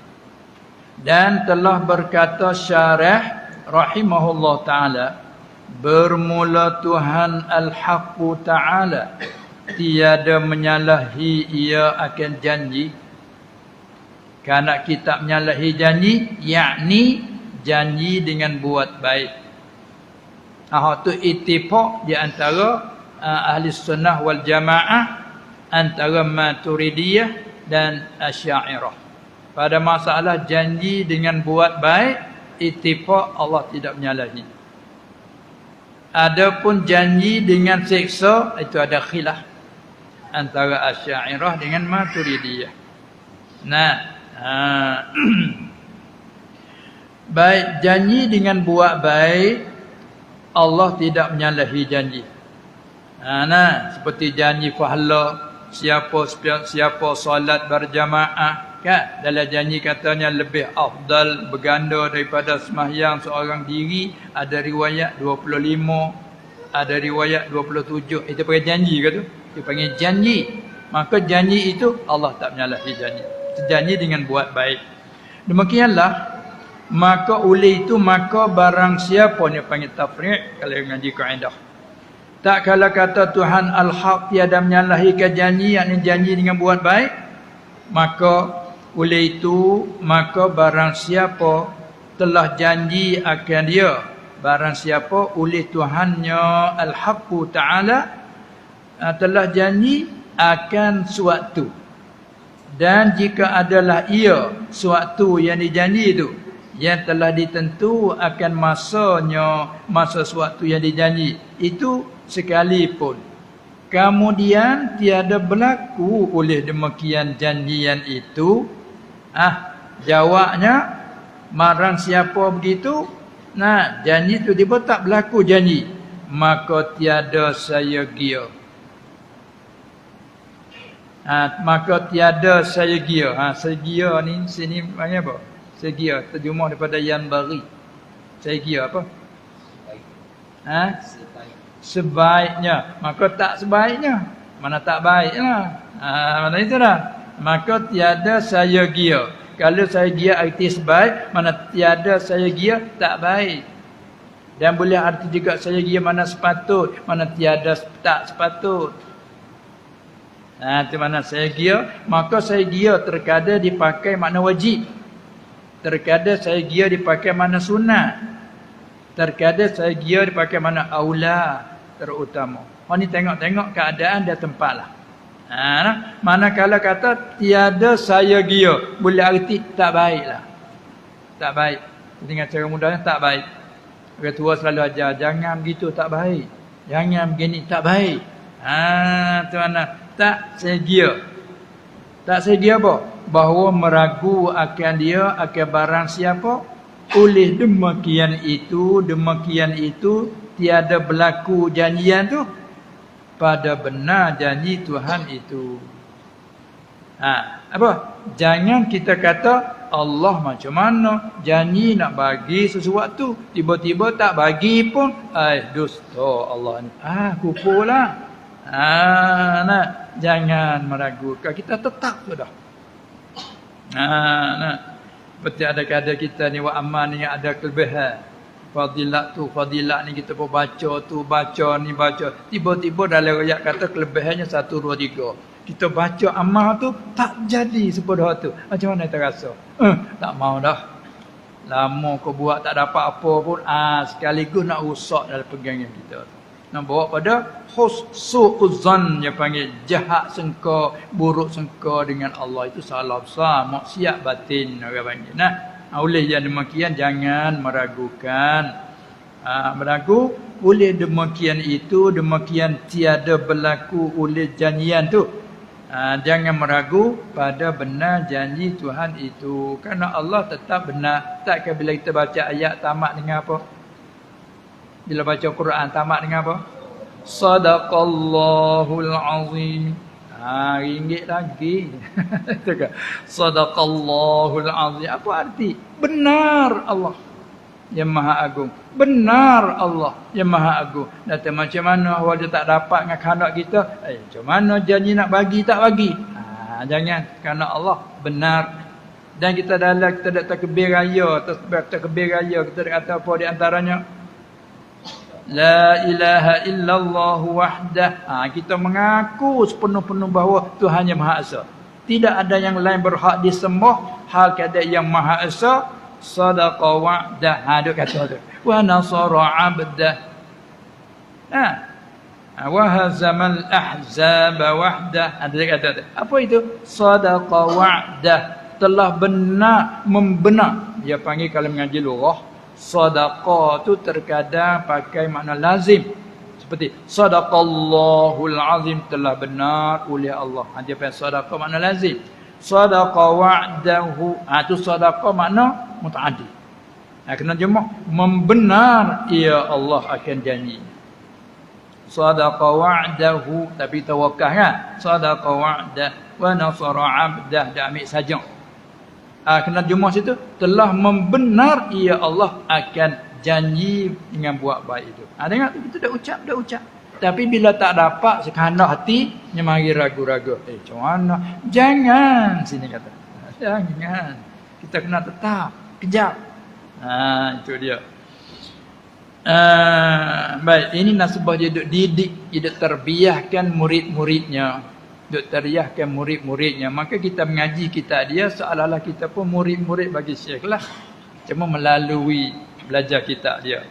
Dan telah berkata syarah rahimahullah taala, bermula Tuhan Al-Haqqu taala tiada menyalahi ia akan janji. Kerana kita menyalahi janji, yakni janji dengan buat baik. Itu ittifaq di antara ahli sunnah wal jamaah, antara Maturidiyah dan Asy'ariyah. Pada masalah janji dengan buat baik, ittifaq Allah tidak menyalahi. Adapun janji dengan siksa, itu ada khilaf antara Asy'ariyah dengan Maturidiyah. Baik, janji dengan buat baik, Allah tidak menyalahi janji. Seperti janji pahala, siapa solat berjamaah, kan? Dalam janji katanya lebih afdal, berganda daripada sembahyang seorang diri. Ada riwayat 25, ada riwayat 27. Itu panggil janji ke tu? Dia panggil janji. Maka janji itu Allah tak menyalahi janji. Janji dengan buat baik. Demikianlah, maka oleh itu maka barang siapa ni panggil tafriq kalau ngaji kaedah. Tak kala kata Tuhan Al-Haq tiada menyalahi janji, yakni janji dengan buat baik, maka oleh itu maka barang siapa telah janji akan dia, barang siapa oleh Tuhannya Al-Haqqu Ta'ala telah janji akan suatu, dan jika adalah ia suatu yang dijanji itu yang telah ditentu akan masa suatu yang dijanji itu sekalipun kemudian tiada berlaku oleh demikian janjian itu, jawabnya marang siapa begitu, janji itu dia tak berlaku janji, maka tiada saya gia. Maka tiada saya gia. Saya gia ni sini panggil apa? Saya gia terjemah daripada yang bari. Saya gia apa? Sebaiknya. Maka tak sebaiknya. Mana tak baiklah. Mana itu dah. Maka tiada saya gia. Kalau saya gia arti sebaik, mana tiada saya gia tak baik. Dan boleh arti juga saya gia mana sepatut, mana tiada tak sepatut. Itu mana saya gia. Maka saya gia terkadang dipakai makna wajib, terkadang saya gia dipakai makna sunnah, terkadang saya gia dipakai makna aula, terutama. Ni tengok-tengok keadaan dan tempat lah. Manakala kata tiada saya gia, boleh arti tak baik lah. Tak baik. Dengan cara mudahnya tak baik. Orang tua selalu ajar, jangan begitu, tak baik. Jangan begini, tak baik. Tu mana? Tak segia. Tak segia apa? Bahawa meragu akan dia, akan barang siapa. Oleh demikian itu tiada berlaku janjian tu pada benar janji Tuhan itu. Apa? Jangan kita kata Allah macam mana janji nak bagi sesuatu, tiba-tiba tak bagi pun, dusta Allah ni. Kupulah. Jangan meragukan, kita tetap sudah. Seperti ada kadang kita ni wa aman ni ada kelebihan. Fadilat ni kita pun baca ni. Tiba-tiba dalam ayat kata kelebihannya 1, 2, 3. Kita baca amal tu tak jadi sepenuh tu. Macam mana kita rasa? Tak mau dah. Lama kau buat tak dapat apa pun, sekaligus nak rusak dalam pegangan kita. Nak bawa pada su'uzan, dia panggil jahat sangka, buruk sangka dengan Allah, itu salah besar, maksiat batin orang panggil. Nah, oleh yang demikian jangan meragukan. Meragu oleh demikian itu, demikian tiada berlaku oleh janjian tu. Jangan meragu pada benar janji Tuhan itu, kerana Allah tetap benar. Takkan bila kita baca ayat tamat dengan apa? Bila baca Quran tamat dengan apa? Sadaqallahul azim. Ringgit lagi. Sadaqallahul azim. Apa arti? Benar Allah yang Maha Agung. Benar Allah yang Maha Agung. Dan macam mana awal dia tak dapat dengan kehendak kita, macam mana janji nak bagi tak bagi. Jangan, kerana Allah benar. Dan kita dalam kita dak takbir raya, takbir raya kita dak kata apa di antaranya? La ilaha illallah wahdah. Kita mengaku sepenuh-penuh bahawa Tuhan yang Maha Esa. Tidak ada yang lain berhak disembah hal kepada yang Maha Esa. Sadaqa wa'dah. Duk kata tu. Wa nasara 'abdah. Wa hazamal ahzab wahdah. Ada kata tu. Apa itu? Sadaqa wa'dah. Telah benar membenar. Dia panggil kalau mengaji lurah, sadaqah tu terkadang pakai makna lazim. Seperti sadaqallahul azim, telah benar oleh Allah. Dia panggil sadaqah makna lazim. Sadaqa wa'dahu, tu sadaqah makna mutaaddi. Kena jemaah membenar ia Allah akan janji. Sadaqa wa'dahu, tapi tawakal kan? Sadaqa wa'dah wa nasara 'abdah, dah ambil saja. Kena jemaah situ, telah membenar ia Allah akan janji dengan buat baik itu. Tengok kita dah ucap. Tapi bila tak dapat sekehendak hati, dia mari ragu-ragu. Macam mana? Jangan, sini kata. Jangan. Kita kena tetap kejap. Itu dia. Baik, ini nasabah dia duk didik, dia duk terbiahkan murid-muridnya. Duk terbiahkan murid-muridnya. Maka kita mengaji kita dia seolah-olah kita pun murid-murid bagi syekh lah. Cuma melalui belajar kita dia.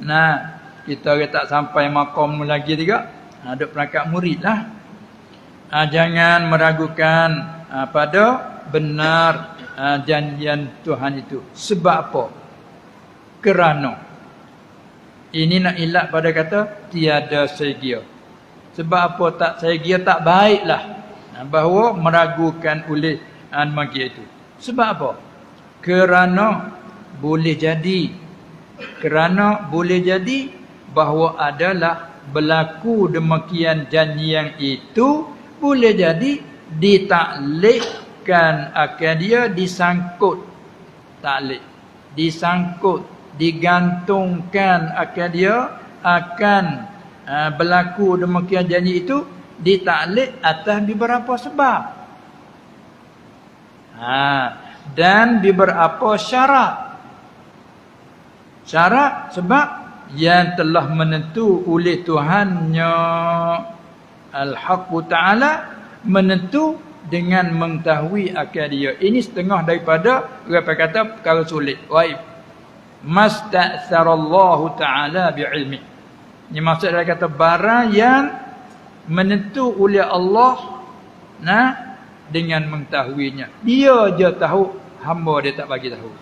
Nah, kita tak sampai maqam lagi juga, duk perangkat murid lah. Jangan meragukan pada benar janjian Tuhan itu. Sebab apa? Kerana ini nak elak pada kata tiada segia. Sebab apa tak segia, tak baiklah bahawa meragukan oleh magia itu. Sebab apa? Kerana boleh jadi bahawa adalah berlaku demikian janjian itu, boleh jadi ditaklikkan akan dia, disangkut taklik, disangkut, digantungkan akan dia akan berlaku demikian janji itu, ditaklik atas beberapa sebab. Dan beberapa syarat. Syarat sebab yang telah menentu oleh Tuhannya Al-Haqq Ta'ala, menentu dengan mengetahui akan dia. Ini setengah daripada orang kata perkara sulit, waib. Masta'tsarallahu Ta'ala bi'ilmi. Ini maksud dia kata barang yang menentu oleh Allah dengan mengetahuinya. Dia je tahu, hamba dia tak bagi tahu.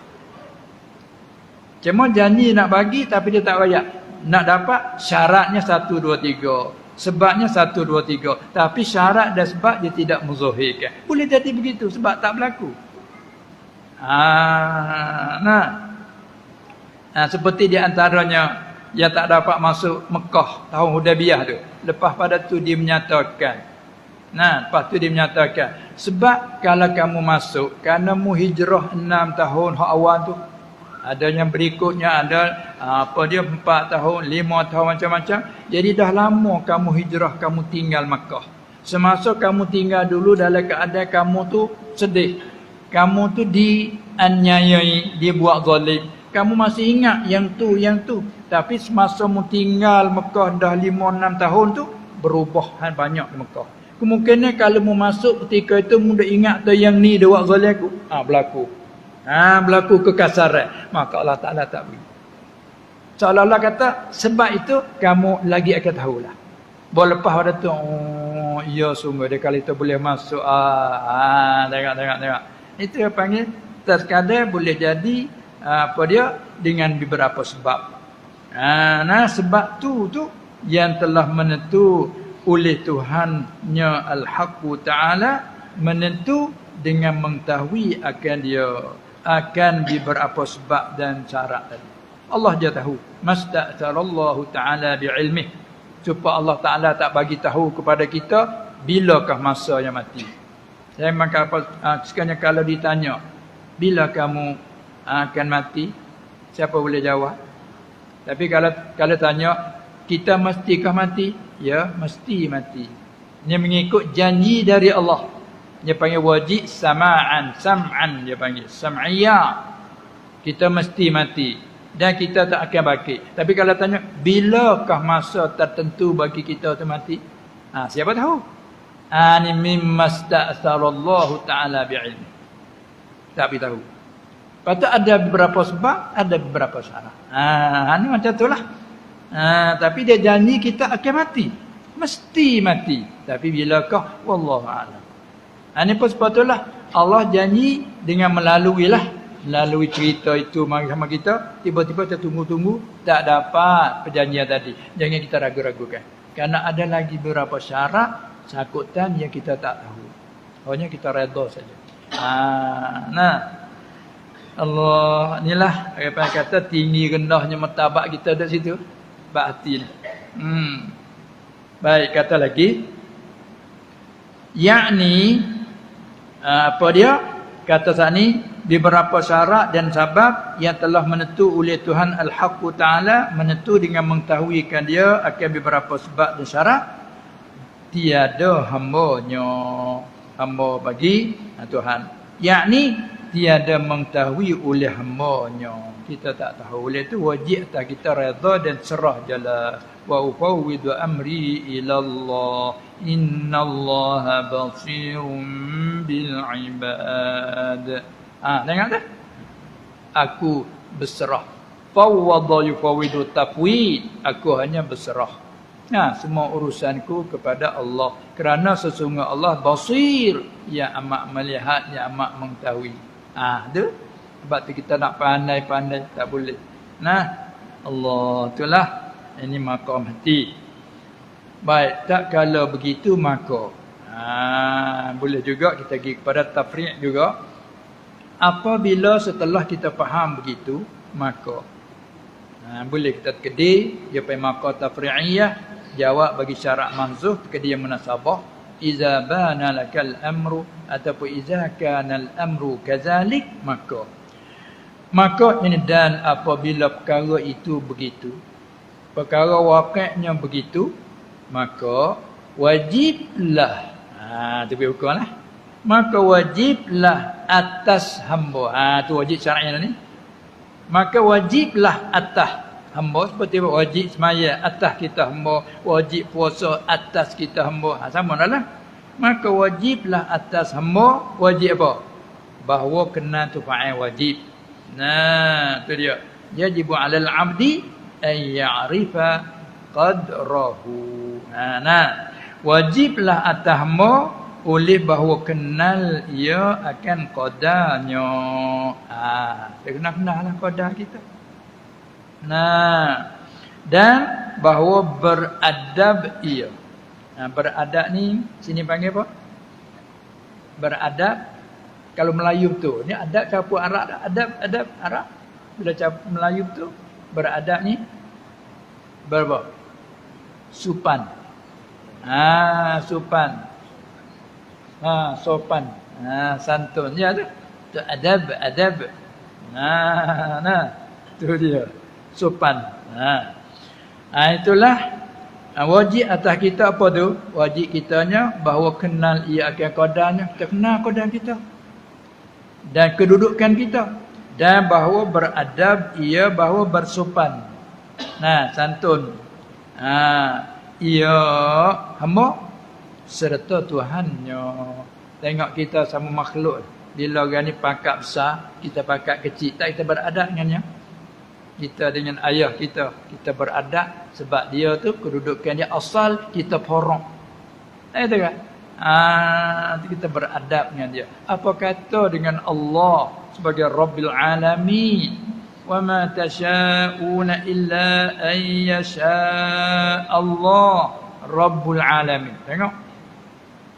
Cuma janji nak bagi tapi dia tak bayar. Nak dapat syaratnya 1, 2, 3. Sebabnya 1, 2, 3. Tapi syarat dan sebab dia tidak menzahirkan. Boleh jadi begitu sebab tak berlaku. Seperti di antaranya yang tak dapat masuk Mekah tahun Hudaybiyah tu. Lepas pada tu dia menyatakan. Lepas tu dia menyatakan, sebab kalau kamu masuk, kerana mu hijrah 6 tahun hak awal tu, ada yang berikutnya, ada 4 tahun, 5 tahun, macam-macam. Jadi dah lama kamu hijrah, kamu tinggal Makkah. Semasa kamu tinggal dulu dalam keadaan kamu tu sedih, kamu tu dianiayai, dibuat zalim, kamu masih ingat yang tu. Tapi semasa mu tinggal Makkah dah 5-6 tahun tu, berubah banyak di Makkah. Kemungkinan kalau mu masuk ketika itu mu dah ingat tu yang ni dia buat zalim aku, berlaku. Berlaku kekasaran, maka Allah Ta'ala tak beri. Seolah-olah kata, sebab itu kamu lagi akan tahulah. Baru lepas pada tu, oh, ya sungguh dia kali tu boleh masuk. Tengok. Itu yang panggil, terkadang boleh jadi, apa dia, dengan beberapa sebab. Nah, sebab tu yang telah menentu oleh Tuhannya Al-Haqqu Ta'ala, menentu dengan mengetahui akan dia, akan beberapa sebab dan syarat tadi. Allah dia tahu. Masta'tarallahu Ta'ala bi'ilmih. Supaya Allah Ta'ala tak bagi tahu kepada kita bilakah masa yang mati. Saya maka sekiranya kalau ditanya, bila kamu akan mati, siapa boleh jawab? Tapi kalau tanya, kita mestikah mati? Ya, mesti mati. Ini mengikut janji dari Allah. Dia panggil wajib sama'an, sam'an dia panggil, sam'iyya. Kita mesti mati dan kita tak akan baki. Tapi kalau tanya, bilakah masa tertentu bagi kita untuk mati? Siapa tahu? Ani mimma sta'sarallahu ta'ala bi'ilmi. Tak tahu. Lepas tu ada beberapa sebab, ada beberapa syarat. Ini macam itulah. Tapi dia janji kita akan mati. Mesti mati. Tapi bilakah? Wallahu a'lam. Ini pun sepatutlah Allah janji dengan melalui cerita itu sama kita. Tiba-tiba kita tunggu-tunggu, tak dapat perjanjian tadi. Jangan kita ragu-ragukan. Kerana ada lagi beberapa syarat, sakutan yang kita tak tahu. Hanya kita redha saja. Allah, inilah apa kata tinggi rendahnya martabat kita di situ. Bakti ni. Baik, kata lagi. Yakni apa dia? Kata saat ni beberapa syarat dan sebab yang telah menentu oleh Tuhan Al-Haqqu Ta'ala, menentu dengan mengetahuikan dia akan beberapa sebab dan syarat. Tiada hamba bagi Tuhan. Yakni tiada mengetahui oleh hamba-Nya. Kita tak tahu. Oleh itu wajib atas kita redha dan serah jelas. Wa ufawwidu amri ila Allah. Innallaha basirun bil ibad. Tengok dah. Aku berserah. Fawwadha yufawwidu tafwid. Aku hanya berserah. Semua urusanku kepada Allah. Kerana sesungguhnya Allah basir, yang amat melihat, yang amat mengetahui. Tu. Sebab tu kita nak pandai-pandai tak boleh. Allah itulah. Ini maqam hati. Baik, tak kalau begitu maka boleh juga kita pergi kepada tafri' juga. Apabila setelah kita faham begitu, maka boleh kita kedai dia panggil maka tafri'iyah, jawab bagi syarat mahzuf kedai munasabah. Iza bana lakal amru ataupun iza kana al amru kazalik, maka ini dan apabila perkara itu begitu, perkara waqi'nya begitu, maka wajiblah tu hukumlah, maka wajiblah atas hamba. Tu wajib syar'inya ni. Maka wajiblah atas hamba, seperti wajib semaya atas kita hamba, wajib puasa atas kita hamba. Sama dah. Maka wajiblah atas hamba, wajib apa? Bahawa kena tu fa'il wajib. Tu dia. Yajibu 'alal 'abdi an ya'rifa qadrahu. Wajiblah atas hamba oleh bahawa kenal ia akan qadarnya. Dia kenal-kenal qadar kita. Dan bahawa beradab ia. Beradab ni sini panggil apa? Beradab kalau Melayu tu. Ni adab campur Arab. Adab Arab. Bila campur Melayu tu beradab ni berapa? Supan. Supan. Sopan. Santun. Ya tu. Tu adab. Tu dia. Sopan. Itulah wajib atas kita apa tu? Wajib kitanya bahawa kenal ia akan qadarnya. Kita kenal qadar kita. Dan kedudukan kita. Dan bahawa beradab ia bahawa bersopan. Santun. Ia hamba serta Tuhannya. Tengok kita sama makhluk. Bila orang ni pangkat besar, kita pangkat kecil, tak kita beradab dengannya. Kita dengan ayah kita beradab sebab dia tu kedudukan dia asal kita porok. Tak kata kan? Kita beradab dengan dia. Apa kata dengan Allah sebagai Rabbil Alamin? Wa ma tasha'una illa an yasha Allah Rabbul Alamin. Tengok.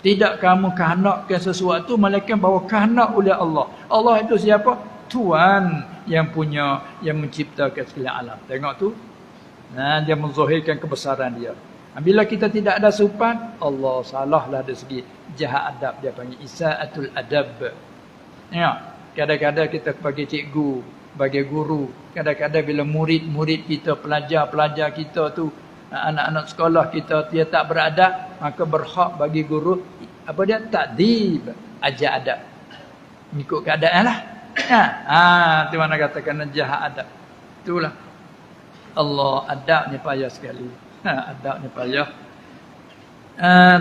Tidak kamu kehendakkan sesuatu melainkan bahawa kehendak oleh Allah. Allah itu siapa? Tuhan yang punya, yang menciptakan segala alam. Tengok tu. Nah, dia menzahirkan kebesaran dia. Bila kita tidak ada sopan, Allah salahlah dari segi jahat adab, dia panggil isa'atul adab. Tengok. Kadang-kadang kita bagi cikgu, bagi guru, kadang-kadang bila murid-murid kita, pelajar-pelajar kita tu, anak-anak sekolah kita dia tak beradab, maka berhak bagi guru apa dia takdib, ajar adab, ikut keadaan lah. Tu mana katakan jahat adab. Itulah Allah adabnya payah sekali. Adabnya payah.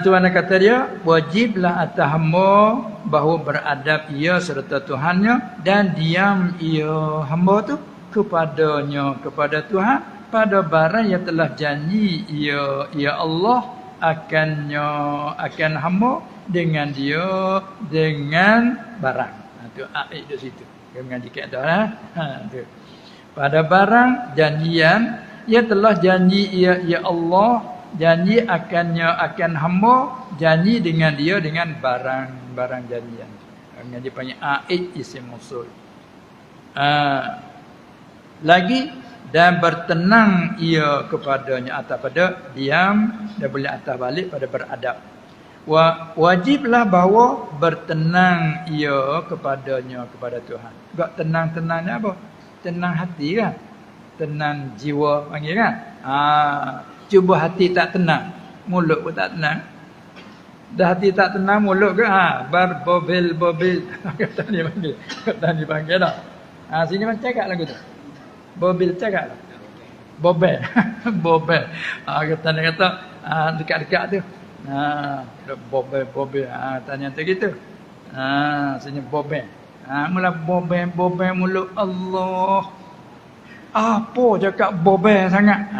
Tu mana kata dia wajiblah atas hamba bahawa beradab ia serta Tuhannya dan diam ia hamba tu kepadanya, kepada Tuhan, pada barang yang telah janji ia Allah akan hamba dengan dia dengan barang. Tu ayat di situ. Dia mengajikan dah. Tu. Pada barang janjian ia telah janji ia Allah, janji akan hamba, janji dengan dia dengan barang janjian. Mengaji panggil ayat isim mausul. Lagi dan bertenang ia kepadanya atas pada diam, dan boleh atas balik pada beradab. Wajiblah bahawa bertenang ia kepadanya, kepada Tuhan. Gak tenang-tenangnya apa? Tenang hati kan? Tenang jiwa panggil kan? Cuba hati tak tenang, mulut pun tak tenang. Dah hati tak tenang, mulut ke? Berbobil-bobil. Kata ni panggil. Kata ni panggil dah. Sini macam cakap lagu tu. Bobil cakap lah. Bobel. Bobel. Kata dekat-dekat tu. Bobel. Tanya tu gitu. Sini bobel. Mula bobel mulut Allah. Apa cakap bobel sangat?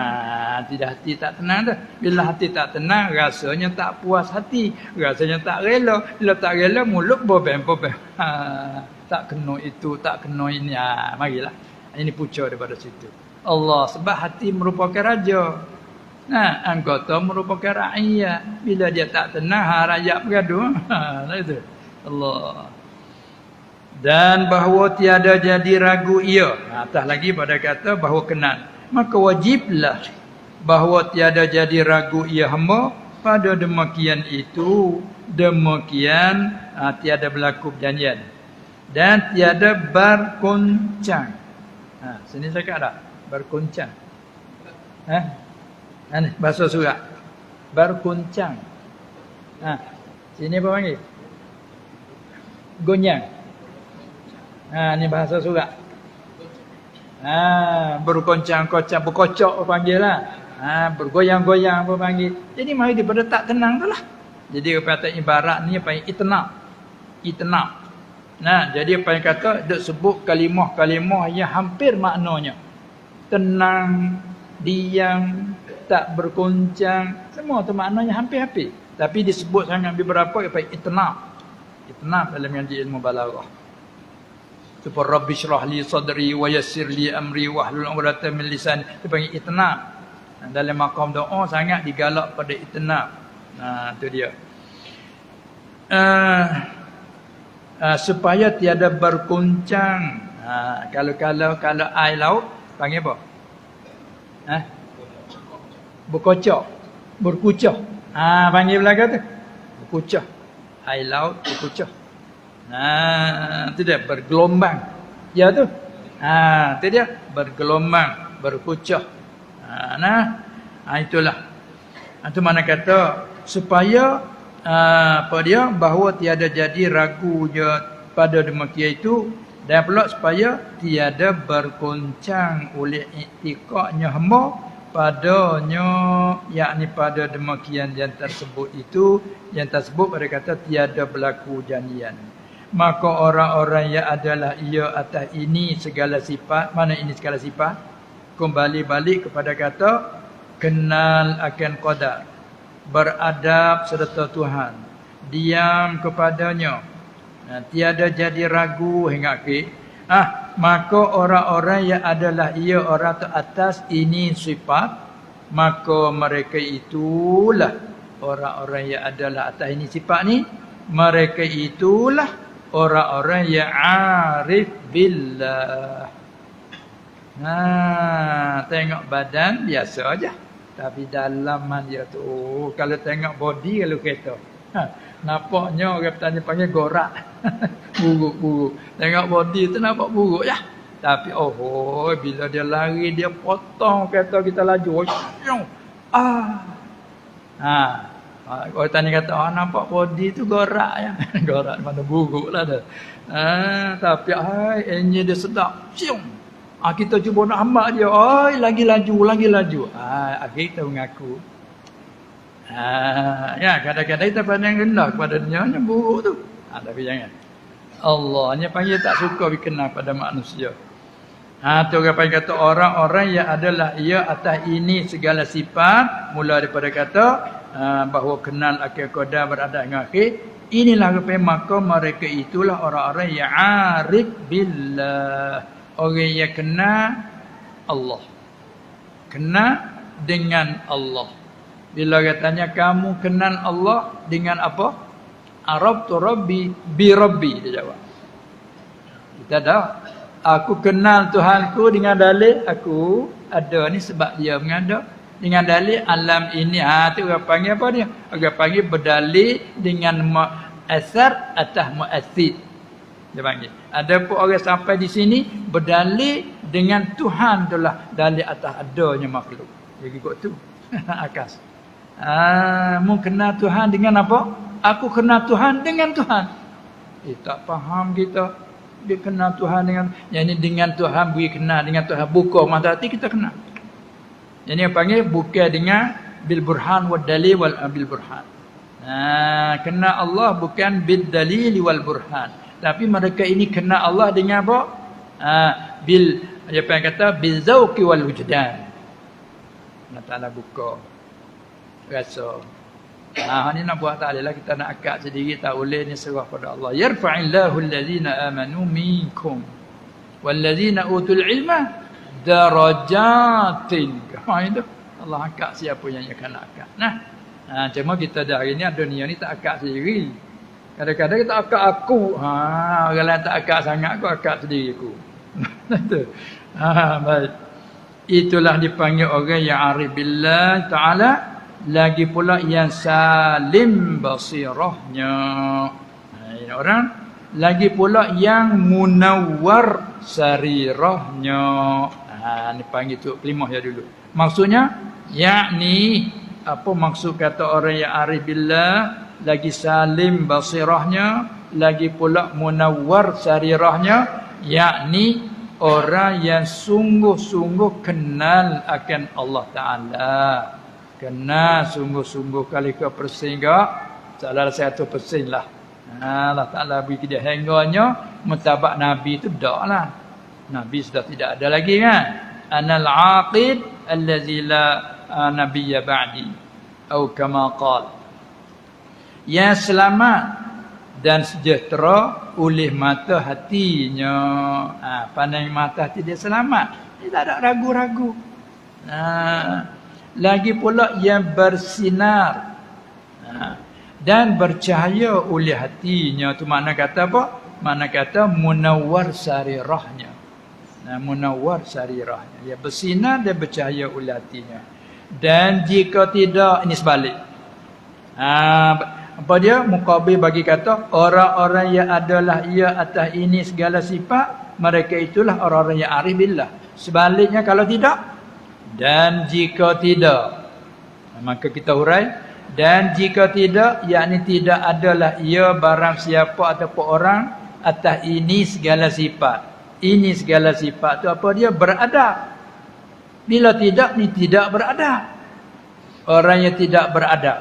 Tidak, hati tak tenang tu. Bila hati tak tenang, rasanya tak puas hati. Rasanya tak rela. Bila tak rela, mulut bobel. Tak kena itu, tak kena ini. Marilah. Ini punca daripada situ. Allah, sebab hati merupakan raja. Anggota merupakan rakyat. Bila dia tak tenang, rakyat bergaduh. Itu. Allah. Dan bahawa tiada jadi ragu ia. Atas lagi pada kata bahawa kenal. Maka wajiblah bahawa tiada jadi ragu ia hamba. Pada demikian itu, tiada berlaku perjanjian. Dan tiada berkuncang. Sini cakap dah. Berkuncang. Ini bahasa surat. Berkuncang. Sini apa panggil? Gonyang. Ini bahasa surat. Berkoncang-koncang, berkocok panggil lah. Bergoyang-goyang apa panggil. Jadi mari daripada tak tenang tu lah. Jadi kata ibarat ni apa yang itnab. Jadi apa yang kata dia sebut kalimah-kalimah yang hampir maknanya tenang, diam, tak bergoncang, semua tu maknanya hampir-hampir. Tapi disebut sangat beberapa apa itnab. Itnab dalam ngaji ilmu balaghah. Supaya Rabbi syrah li sadri wa yassir li amri wahlul 'uqdatam min lisani. Dia panggil itnab. Dalam maqam doa sangat digalak pada itnab. Tu dia. Supaya tiada berkuncang. Kalau air laut panggil apa? Berkocok, berkucah. Panggil belaka tu. Berkucah. Air laut berkucah. Itu dia bergelombang. Ya tu. Itu dia bergelombang, berkucah. Itulah. Itu mana kata supaya bahawa tiada jadi ragu je pada demikian itu, dan pula supaya tiada berkuncang oleh iktikadnya hamba padanya, yakni pada demikian yang tersebut itu, yang tersebut pada kata tiada berlaku janjian. maka orang-orang yang adalah ia atas ini segala sifat. Mana ini segala sifat? Kembali balik kepada kata kenal akan qadar, beradab serta Tuhan, diam kepadanya, tiada jadi ragu hingga akhir. Maka orang-orang yang adalah ia orang atas ini sifat, maka mereka itulah orang-orang yang adalah atas ini sifat ni, mereka itulah orang-orang yang arif billah. Tengok badan biasa aja, tapi dalaman dia tu, kalau tengok body kalau kereta, nampaknya orang petani panggil gorak. Buruk-buruk. Tengok body tu nampak buruk ya. Tapi bila dia lari, dia potong kereta kita laju. Orang tani kata, nampak body tu gorak ya. Gorak mana buruk lah dah. Tapi enjin dia sedap. Kita cuba nak hambak dia. Lagi laju. Akhir kita mengaku. Kadang-kadang kita pandang rendah kepada dia, buruk tu. Tapi jangan. Allah hanya panggil tak suka dikenal pada manusia. Tu orang panggil kata orang-orang yang adalah ia atas ini segala sifat, mula daripada kata bahawa kenal akhir qadar beradab dengan akhir. Inilah rupanya maka mereka itulah orang-orang yang arif billah. Orang yang kenal Allah, kenal dengan Allah. Bila katanya kamu kenal Allah dengan apa? Arabtu Rabbi bi Rabbi, dia jawab. Kita dah, aku kenal Tuhanku dengan dalil aku ada ni sebab dia mengada. Dengan dalil alam ini, tu orang panggil apa dia? Orang panggil berdalil dengan mu'assar atas mu'assid. Dia panggil. Ada pun orang sampai di sini berdalil dengan Tuhan itulah dalil atas adanya makhluk. Jadi kok tu. Akas. Mu kenal Tuhan dengan apa? Aku kenal Tuhan dengan Tuhan. Tak faham kita. Dia kenal Tuhan dengan, yang ini dengan Tuhan beri kenal dengan Tuhan. Buka mata hati kita kenal. Yang ini yang panggil buka dengan bil burhan wal dalil wal bil burhan. Kenal Allah bukan bil dalil wal burhan. Tapi mereka ini kenal Allah dengan apa? Bil, apa yang kata bil zauqi wal wujdan. Allah Ta'ala buka rasa. Ni nak buat tak adalah kita nak akad sendiri, tak boleh, ni serah pada Allah. Yarfa'illahu allazina amanu minkum wallazina utul ilma darajatin. Itu Allah akad siapa yang akan akad. Cuma kita dah hari ni dunia ni tak akad sendiri. Kadang-kadang kita akad aku. Orang lain tak akad sangat, aku akad sendiri aku. Baik. Itulah dipanggil orang yang arif billah ta'ala. Lagi pula yang salim basirahnya. Ini orang. Lagi pula yang munawwar sarirahnya. Ini panggil tu kelimah ya dulu. Maksudnya, yakni apa maksud kata orang yang arif billah, lagi salim basirahnya, lagi pula munawwar sarirahnya, yakni orang yang sungguh-sungguh kenal akan Allah Ta'ala. Kenal sungguh-sungguh kali ke persen ke, salah 100% lah. Allah Ta'ala beri dia hengganya, mentabak Nabi tu dak lah. Nabi sudah tidak ada lagi kan. Anal aqid allazi la nabiyya ba'di. Atau kama qala. Yang selamat dan sejahtera oleh mata hatinya. Pandang mata hati dia selamat. Dia tak ada ragu-ragu. Lagi pula yang bersinar dan bercahaya oleh hatinya. Tu makna kata apa? Makna kata munawwar sarirahnya. Munawwar sarirahnya. Dia bersinar dan bercahaya oleh hatinya. Dan jika tidak, ini sebalik. Apa dia? Muqabil bagi kata orang-orang yang adalah ia atas ini segala sifat, mereka itulah orang-orang yang arif billah. Sebaliknya kalau tidak, dan jika tidak, maka kita hurai, dan jika tidak, yakni tidak adalah ia barang siapa ataupun orang atas ini segala sifat. Ini segala sifat tu apa dia? Beradab. Bila tidak, ni tidak beradab. Orang yang tidak beradab,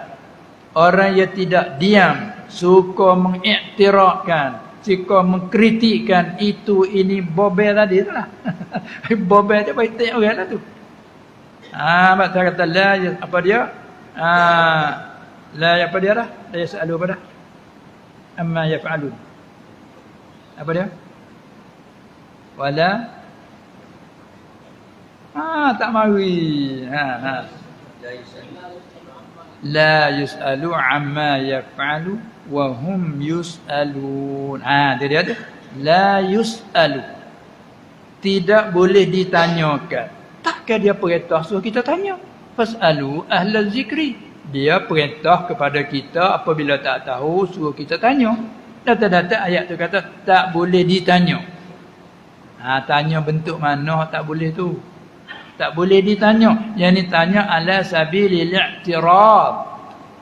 orang yang tidak diam, suka mengiktirafkan Jika mengkritikkan itu ini bobel tadi tu lah. Bobel dia baik tengok orang lah tu. Mak saya kata apa dia? Apa dia dah? La yasalu apa dah? Amma yaf'alun. Apa dia? Wala tak mari. La yus'alu amma yaf'alu wa hum yus'alun. Dia tu. La yus'alu. Tidak boleh ditanyakan. Takkan dia perintah suruh kita tanya. Fas'alu ahlal zikri. Dia perintah kepada kita apabila tak tahu suruh kita tanya. Data-data ayat tu kata tak boleh ditanya. Tanya bentuk mana tak boleh tu. Tak boleh ditanya. Yang ni tanya ala sabilil i'tirad.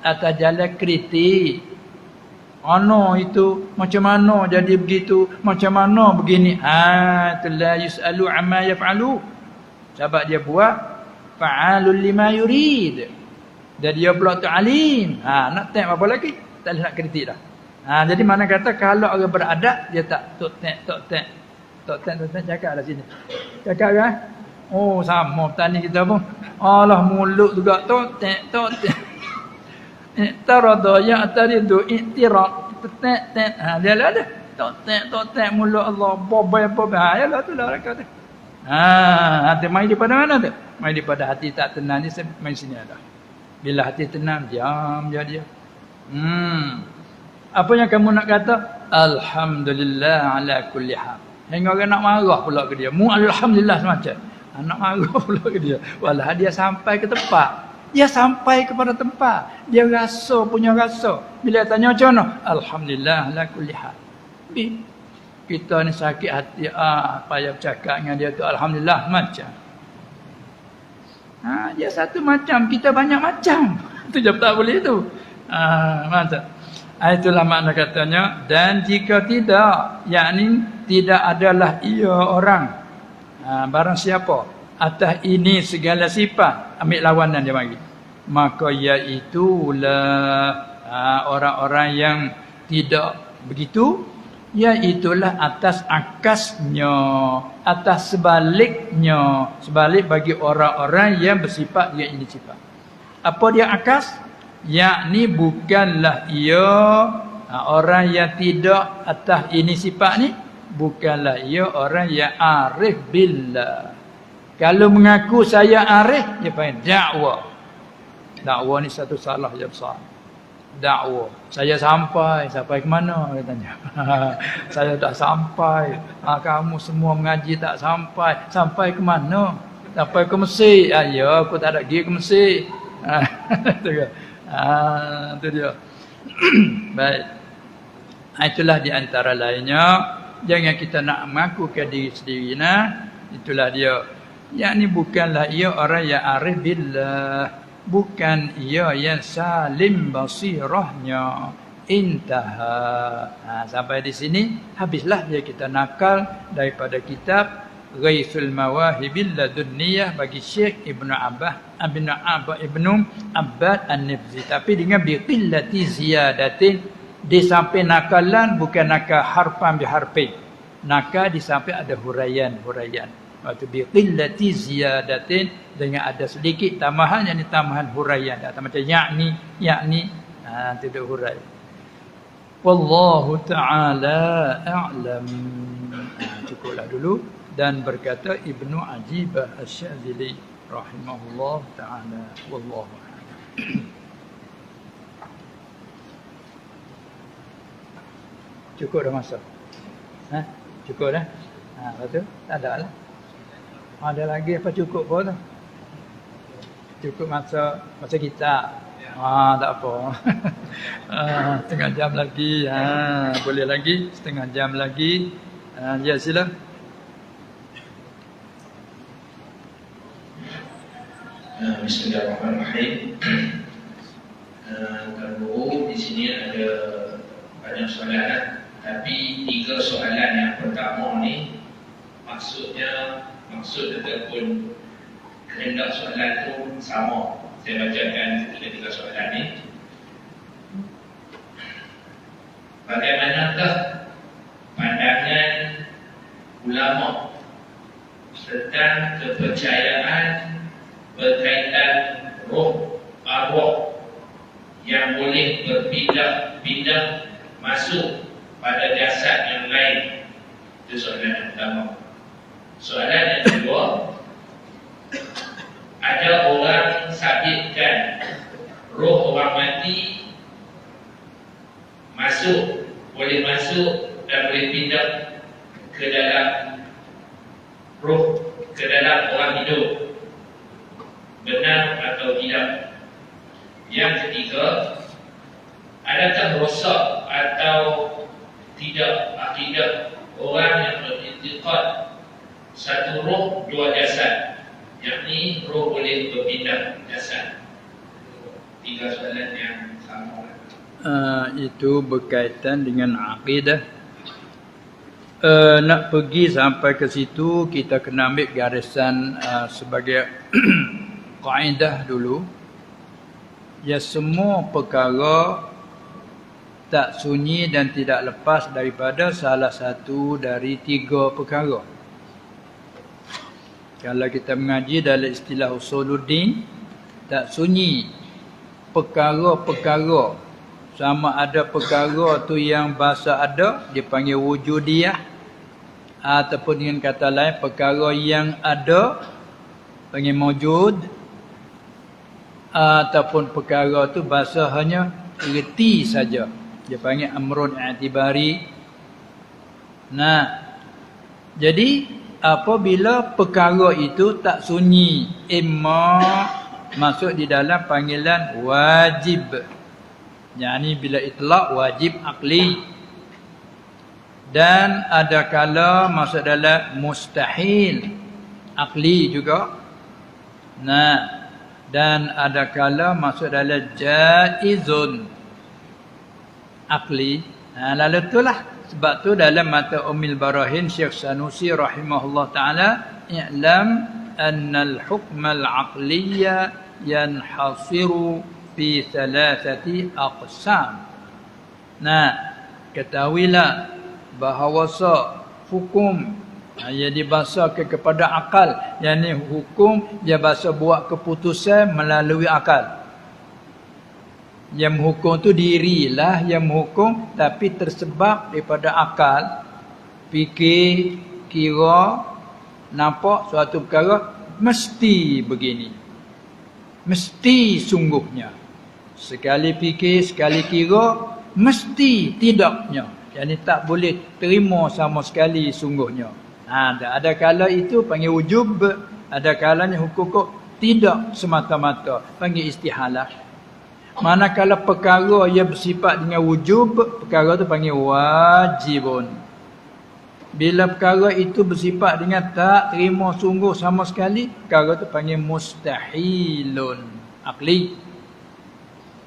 Atas jalan kritik. Itu macam mana jadi begitu, macam mana begini. Itulah yus'alu amma yaf'alu. Sebab dia buat fa'alul lima yurid. Dan dia pula tu alim. Nak tengok apa lagi? Tak boleh nak kritik dah. Jadi mana kata kalau orang beradab dia tak tok tek cakap lah sini. Cakap kan? Oh sama petani kita pun. Allah mulut juga tok tek. Tarada ya taridu i'tirad. Tek. Dia lah ada. Tok tek mulut Allah bobai. Yalah tu lah kata. Hati mai daripada mana tu? Mai daripada hati tak tenang ni mai sini ada. Bila hati tenang diam je dia. Apa yang kamu nak kata? Alhamdulillah ala kulli hal. Hingga orang nak marah pula ke dia. Alhamdulillah semacam. Nak marah pula ke dia. Walau dia sampai ke tempat. Dia sampai kepada tempat. Dia punya rasa. Bila tanya macam mana? Alhamdulillah ala kulli hal. Kita ni sakit hati. Payah bercakap dengan dia tu. Alhamdulillah macam. Dia satu macam. Kita banyak macam. Itu je tak boleh tu. Mantap. Itulah makna katanya. Dan jika tidak, yakni tidak adalah ia orang. Barang siapa atas ini segala sifat, ambil lawanan dia bagi. Maka iaitulah orang-orang yang tidak begitu, iaitulah atas akasnya, atas sebaliknya, sebalik bagi orang-orang yang bersifat dia ini sifat. Apa dia akas? Yakni bukanlah ia orang yang tidak atas ini sifat ni, bukanlah ia orang yang arif billah. Kalau mengaku saya arif, dia panggil dakwah. Dakwah ni satu salah yang besar. Dakwah. Saya sampai ke mana? Dia tanya. Saya dah sampai. Kamu semua mengaji tak sampai. Sampai ke mana? Sampai ke Mesir. Ya, aku tak ada pergi ke Mesir. Itu dia. Baik. Itulah di antara lainnya. Jangan kita nak mengakukan diri sendiri. Itulah dia. Yakni bukanlah ia orang yang arif billah. Bukan ia yang salim basirahnya. Intaha. Sampai di sini habislah dia kita nakal daripada kitab Ghaithul Mawahibil Ladunniyah bagi Syekh Ibnu Abbad An-Nibzi. Tapi dengan biqillati ziyadatin, di samping nakalan bukan nakal harfan biharfin. Nakal di samping ada huraian. Waktu biqillati ziyadatin, dengan ada sedikit tambahan, yang tambahan huraian. Atau macam yakni tidak hurai. Wallahu ta'ala a'lam. Cukuplah dulu. Dan berkata Ibnu Ajibah Asy-Syadzili rahimahullah ta'ala. Wallahu a'lam. Cukup dah masa? Cukup dah? Lepas tu? Tak ada lah. Ada lagi apa cukup pun tu? Cukup masa kita. Tak apa. Setengah jam lagi. Boleh lagi. Setengah jam lagi. Ya sila. Bismillahirrahmanirrahim. Kalau di sini ada banyak soalan, tapi 3 soalan yang pertama ni maksud ataupun kehendak soalan tu sama. Saya bacakan 3 soalan ni. Bagaimanakah pindah masuk pada jasad yang lain. Itu soalan yang pertama. Soalan yang kedua, ada orang sabitkan roh orang mati boleh masuk dan boleh pindah ke dalam roh, ke dalam orang hidup. Benar atau tidak? Yang ketiga, adakah rosak atau tidak akidah orang yang beriktikad satu roh dua jasad, yakni roh boleh berpindah jasad? Tiga soalan yang sama. Itu berkaitan dengan akidah. Nak pergi sampai ke situ, kita kena ambil garisan sebagai kaedah dulu. Ya, semua perkara tak sunyi dan tidak lepas daripada salah satu dari tiga perkara. Kalau kita mengaji dalam istilah usuluddin, tak sunyi perkara-perkara. Sama ada perkara tu yang bahasa ada, dipanggil wujudiyah, ataupun dengan kata lain perkara yang ada panggil mawjud, ataupun perkara tu bahasa hanya erti saja, dia panggil amrun i'tibari. Nah, jadi apabila perkara itu tak sunyi, masuk di dalam panggilan wajib, yakni bila itlaq wajib akli. Dan ada kala masuk dalam mustahil akli juga. Nah, dan ada kala masuk dalam jaizun akli. Lalu itulah sebab tu dalam mata Ummul Barahin Syekh Sanusi rahimahullah taala, i'lam anna al-hukm al-aqliyya yanhasiru fi thalathati aqsam. Nah, ketahuilah bahawasa hukum yang dibasarkan kepada akal, yakni hukum dia bahasa buat keputusan melalui akal. Yang menghukum tu dirilah yang menghukum, tapi tersebab daripada akal, fikir, kira, nampak suatu perkara mesti begini, mesti sungguhnya. Sekali fikir, sekali kira, mesti tidaknya. Yang tak boleh terima sama sekali sungguhnya. Ada kala itu panggil wujub, ada kalanya hukum tidak semata-mata, panggil istihalah. Manakala perkara yang bersifat dengan wujub, perkara itu panggil wajibun. Bila perkara itu bersifat dengan tak terima sungguh sama sekali, perkara itu panggil mustahilun akli.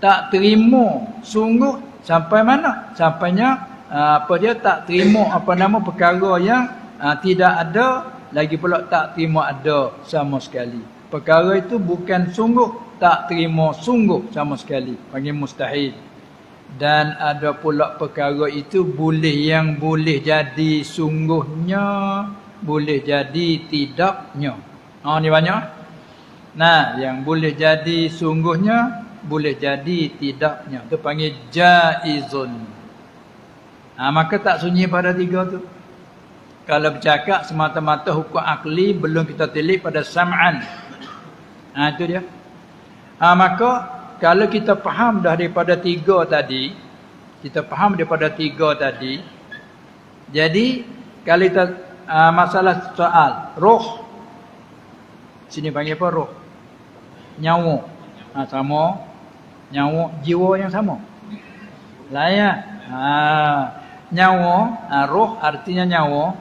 Tak terima sungguh sampai mana? Sampainya dia tak terima perkara yang tidak ada, lagi pula tak terima ada sama sekali. Perkara itu bukan sungguh, tak terima sungguh sama sekali, panggil mustahil. Dan ada pula perkara itu boleh jadi sungguhnya, boleh jadi tidaknya. Ni banyak. Nah, yang boleh jadi sungguhnya, boleh jadi tidaknya, itu panggil jaizun. Maka tak sunyi pada tiga tu. Kalau bercakap semata-mata hukum akli, belum kita telik pada sam'an. Itu dia. Maka kalau kita faham dah daripada tiga tadi, jadi kalau kita masalah soal roh, sini panggil apa roh? Nyawa. Sama nyawa, jiwa yang sama. Layak. Nyawa, roh artinya nyawa.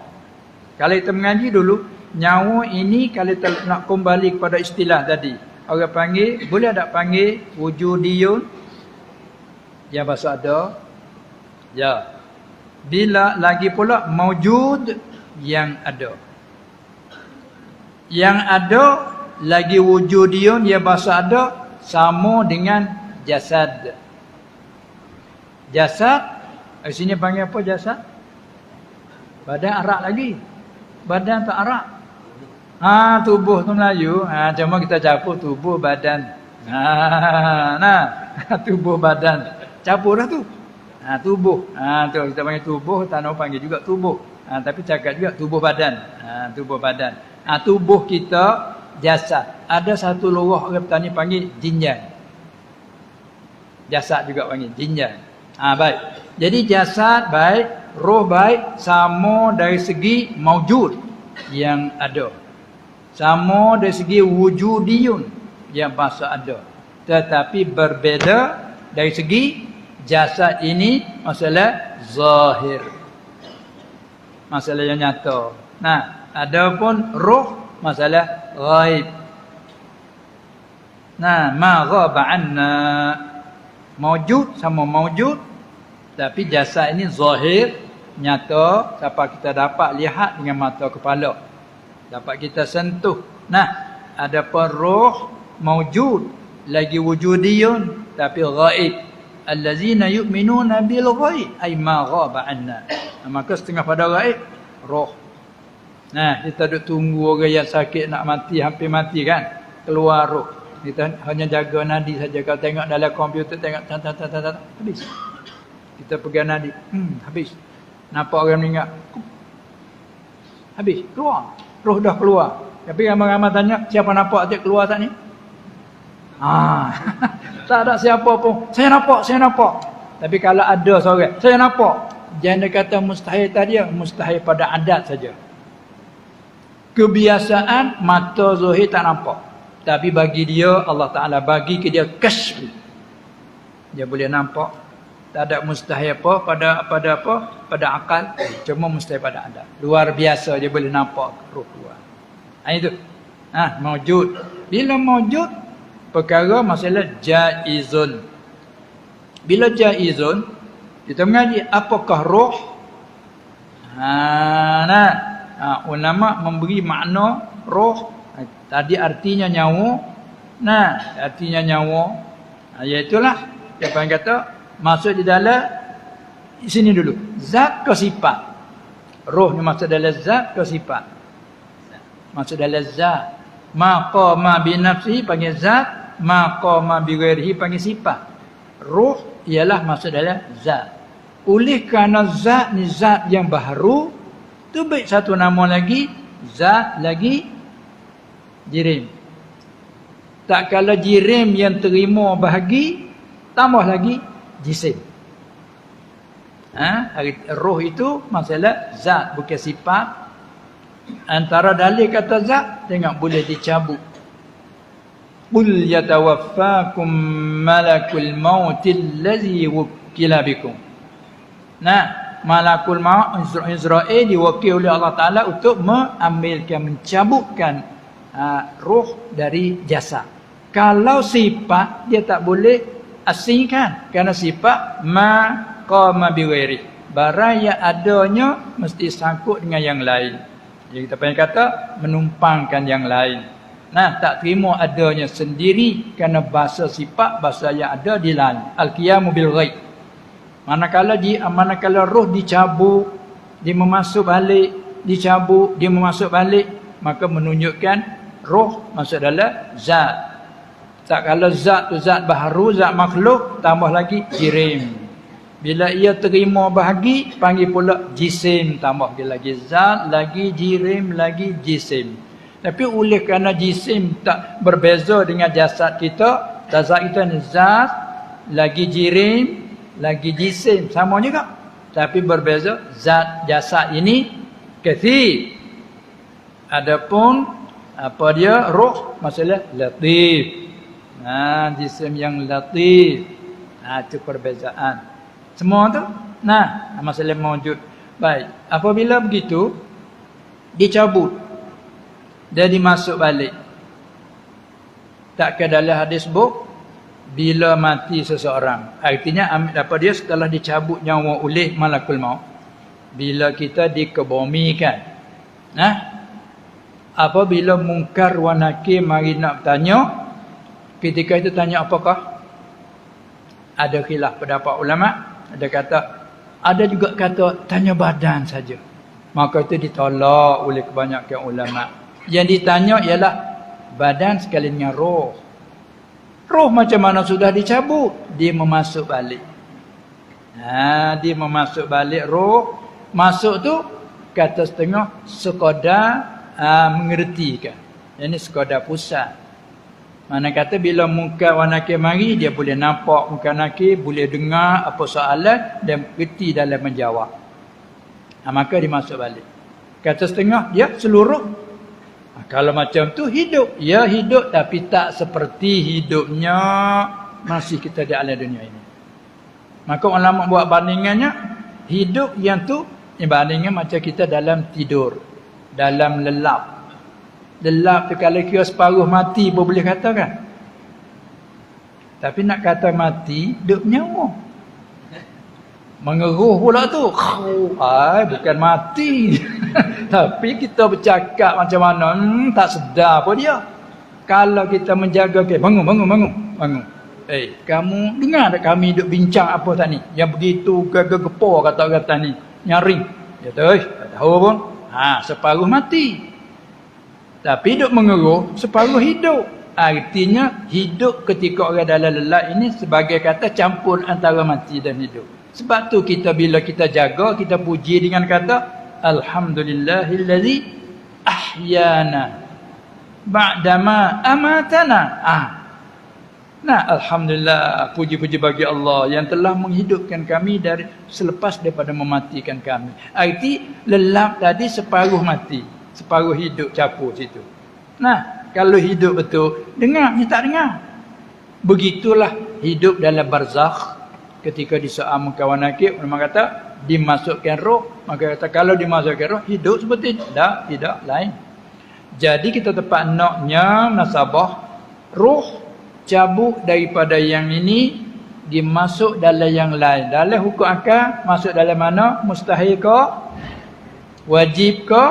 Kalau kita mengaji dulu, nyawa ini kalau kita nak kembali kepada istilah tadi, orang panggil, boleh tak panggil wujudiyun? Ya, bahasa ada. Ya. Bila lagi pula maujud yang ada. Yang ada lagi wujudiyun, ya bahasa ada, sama dengan jasad. Jasad, di sini panggil apa jasad? Badan arak lagi. Badan tak arak. Tubuh tu Melayu. Cuma kita campur tubuh badan. Tubuh badan. Campur dah tu. Tubuh. Tu kita panggil tubuh, tanah panggil juga tubuh. Tapi cakap juga tubuh badan. Tubuh badan. Tubuh kita jasad. Ada satu lurah orang petani panggil jinjan. Jasad juga panggil jinjan. Baik. Jadi jasad baik, roh baik, sama dari segi maujud yang ada. Sama dari segi wujudiyun yang bahasa ada. Tetapi berbeza dari segi jasad ini masalah zahir. Masalah yang nyata. Adapun roh masalah ghaib. Ma ghaba anna. Maujud sama maujud, tapi jasad ini zahir, nyata, siapa kita dapat lihat dengan mata kepala. Dapat kita sentuh. Adapun roh maujud, lagi wujudiyun tapi ghaib. Allazina yu'minuna bil ghaib ay ma ghaba anna. Maka setengah pada ghaib roh. Kita duk tunggu orang yang sakit nak mati, hampir mati kan, keluar roh. Kita hanya jaga nadi saja. Kalau tengok dalam komputer, tengok habis. Kita pegang nadi, habis. Nampak orang meninggal, habis, keluar. Roh dah keluar. Tapi ramai-ramai tanya, siapa nampak dia keluar tak ni? Tak ada siapa pun. Saya nampak. Tapi kalau ada seorang, saya nampak. Jangan dia kata mustahil tadi, mustahil pada adat saja. Kebiasaan mata zahir tak nampak. Tapi bagi dia, Allah Ta'ala bagi ke dia kasyf. Dia boleh nampak. Tak ada mustahil apa pada akal. Cuma mustahil pada adat. Luar biasa dia boleh nampak roh keluar. Itu. Maujud. Bila maujud, perkara masalah jaizun. Bila jaizun, kita mengaji apakah roh? Ulama memberi makna roh. Tadi artinya nyawa. Artinya nyawa. Iaitulah dia panggil kata masuk di dalam sini dulu. Zat ke sifat. Roh ni masuk dalam zat ke sifat. Masuk dalam zat. Maqama bi nafsi panggil zat, maqama bi ghairihi panggil sifat. Roh ialah masuk dalam zat. Oleh kerana zat ni zat yang baharu, tu baik satu nama lagi, zat lagi jirim. Tak kala jirim yang terima bahagi, tambah lagi jisim. Roh itu masalah zat, bukan sifat. Antara dalil kata zat, tengok boleh dicabut. Qul yatawaffakum malakul mautil ladzi wukila bikum. Malakul maut Israel diwakil oleh Allah Ta'ala untuk mencabutkan roh dari jasad. Kalau sifat dia tak boleh asingkan, kerana sifat maqama bi ghairi. Barang yang adanya mesti sangkut dengan yang lain. Jadi kita panggil kata menumpangkan yang lain. Tak terima adanya sendiri, kerana bahasa sifat bahasa yang ada di lain. Al-qiyamu bil ghaib. Manakala roh dicabut, dia memasuk balik, dicabut, dia memasuk balik, maka menunjukkan roh masuk dalam zat. Tak kalau zat tu zat baharu, zat makhluk, tambah lagi jirim. Bila ia terima bahagi, panggil pula jisim, tambah dia lagi zat, lagi jirim, lagi jisim. Tapi oleh kerana jisim tak berbeza dengan jasad kita, jasad kita ni zat, lagi jirim, lagi jisim, sama juga. Tapi berbeza, zat jasad ini kathir. Adapun apa dia? Roh, masalah latif. Jisim yang latif. Itu perbezaan. Semua tu, masalah mawjud. Baik, apabila begitu, dicabut, dia dimasuk balik. Tak ke dalam hadis sebut, bila mati seseorang. Artinya, apa dia setelah dicabut nyawa oleh malakul maut. Bila kita dikebumikan. Apabila mungkar wa nakir mari nak bertanya, ketika itu tanya apakah? Ada khilaf pendapat ulama. Ada kata, ada juga kata tanya badan saja. Maka itu ditolak oleh kebanyakan ulama. Yang ditanya ialah badan sekali dengan roh. Roh macam mana sudah dicabut, dia memasuk balik. Dia memasuk balik roh. Masuk tu kata setengah sekadar mengertikan. Ini sekadar pusat. Mana kata bila muka wa nakir mari, dia boleh nampak muka nakir, boleh dengar apa soalan dan kerti dalam menjawab. Maka dia masuk balik. Kata setengah, dia seluruh. Kalau macam tu hidup. Ya hidup tapi tak seperti hidupnya masih kita di alam dunia ini. Maka ulama buat bandingannya, hidup yang tu bandingan macam kita dalam tidur, dalam lelap. Lelap tu kalau kira separuh mati pun boleh katakan. Tapi nak kata mati, duk nyawa. Mengeruh pula tu. Bukan mati. Tapi kita bercakap macam mana, tak sedar pun dia. Kalau kita menjaga, bangun. Kamu dengar tak kami duk bincang apa tak ni? Yang begitu gepor kata-kata ni. Nyaring. Dia tak tahu pun. Separuh mati. Tapi duk mengeruh, separuh hidup. Artinya hidup ketika orang dalam lelak ini sebagai kata campur antara mati dan hidup. Sebab tu kita bila kita jaga, kita puji dengan kata alhamdulillahillazi ahyana ba'dama amatana. Alhamdulillah, puji-puji bagi Allah yang telah menghidupkan kami dari selepas daripada mematikan kami. Arti lelap tadi separuh mati, separuh hidup capur situ. Kalau hidup betul, dengar ni tak dengar. Begitulah hidup dalam barzakh. Ketika di soal mukawan nakir, memang kata dimasukkan roh. Maka kata kalau dimasukkan roh, hidup seperti tidak lain. Jadi kita tepat naknya nasabah roh cabut daripada yang ini dimasuk dalam yang lain. Dalam hukum akal masuk dalam mana? Mustahil ke? Wajib ke?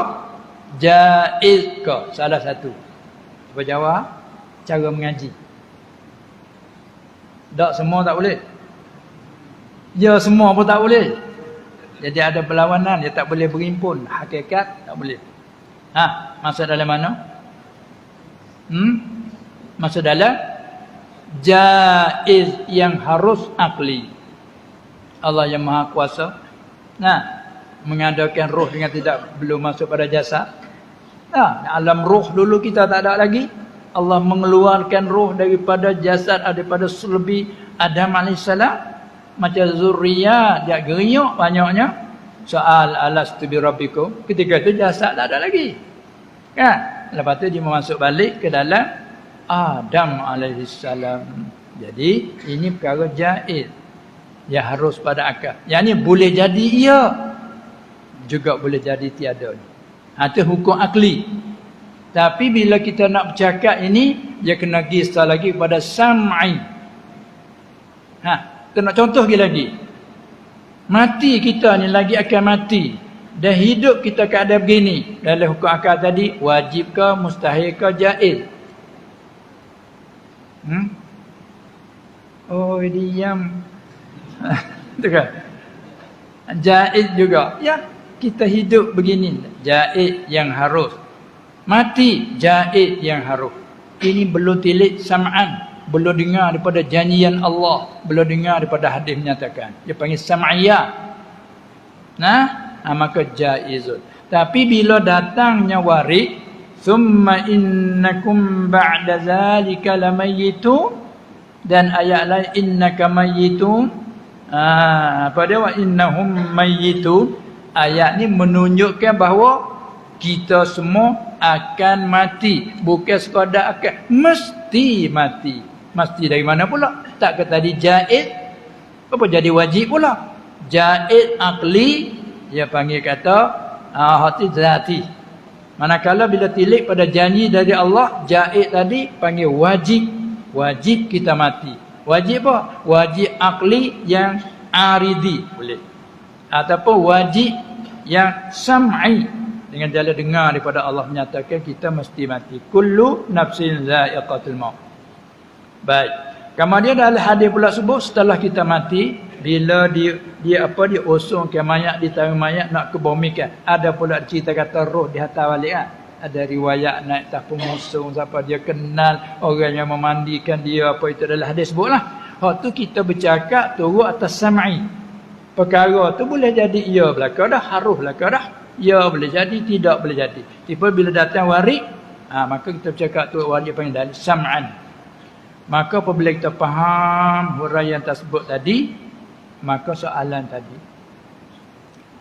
Jaiz ke? Salah satu. Apa jawab? Cara mengaji. Tak semua tak boleh. Ya semua pun tak boleh. Jadi ada perlawanan, dia tak boleh berimpun. Hakikat tak boleh. Masuk dalam mana? Masuk dalam jaiz yang harus akli. Allah yang Maha Kuasa mengadakan roh dengan belum masuk pada jasad. Alam roh dulu kita tak ada lagi. Allah mengeluarkan roh daripada jasad, daripada sulbi Adam AS. Macam zurriyat, dia geriuk banyaknya. Soal alastu bi rabbikum. Ketika itu jasad tak ada lagi. Lepas tu dia masuk balik ke dalam Adam AS. Jadi ini perkara jaiz yang harus pada akal. Yang ni boleh jadi iya, juga boleh jadi tiada. Itu hukum akli. Tapi bila kita nak bercakap ini, dia kena gisah lagi kepada sam'i. Kita nak contoh lagi. Mati kita ni lagi akan mati. Dan hidup kita keadaan begini. Dalam hukum akal tadi, wajib ke, mustahil ke, jaiz? Diam. Itu kan? Jaiz juga. Ya, kita hidup begini. Jaiz yang harus. Mati, jaiz yang harus. Ini belum tilik sam'an. Belum dengar daripada janjian Allah. Belum dengar daripada hadis menyatakan. Dia panggil sam'iyah. Maka jaizun. Tapi bila datangnya warid, summa innakum ba'da zalika lamayyitun, dan ayat lain innaka mayyitun. Pada wa innahum mayyitun, ayat ni menunjukkan bahawa kita semua akan mati. Bukan sekadar akan, mesti mati. Mesti dari mana pula? Tak kata tadi jaiz, apa jadi wajib pula? Jaiz akli, dia panggil kata hati zati. Manakala bila tilik pada janji dari Allah, jaiz tadi panggil wajib. Wajib kita mati. Wajib apa? Wajib akli yang aridi boleh. Ataupun wajib yang sam'i, dengan jalan dengar daripada Allah menyatakan kita mesti mati. Kullu nafsin za'iqatul maut. Baik. Kemudian dalam hadis pula sebut setelah kita mati, bila dia usungkan mayat, ditaruh mayat nak kebumikan. Ada pula cerita kata roh dihantar balik Ada riwayat naik atas pemusung siapa dia kenal orang yang memandikan dia, apa itu adalah hadis sebutlah. Waktu kita bercakap turut atas sam'i. perkara tu boleh jadi ya belaka dah, harus belaka dah. Ya boleh jadi, tidak boleh jadi. Tiba bila datang warid, maka kita bercakap tu warid panggil dalil sam'an. Maka apabila kita faham huraian tersebut tadi, maka soalan tadi.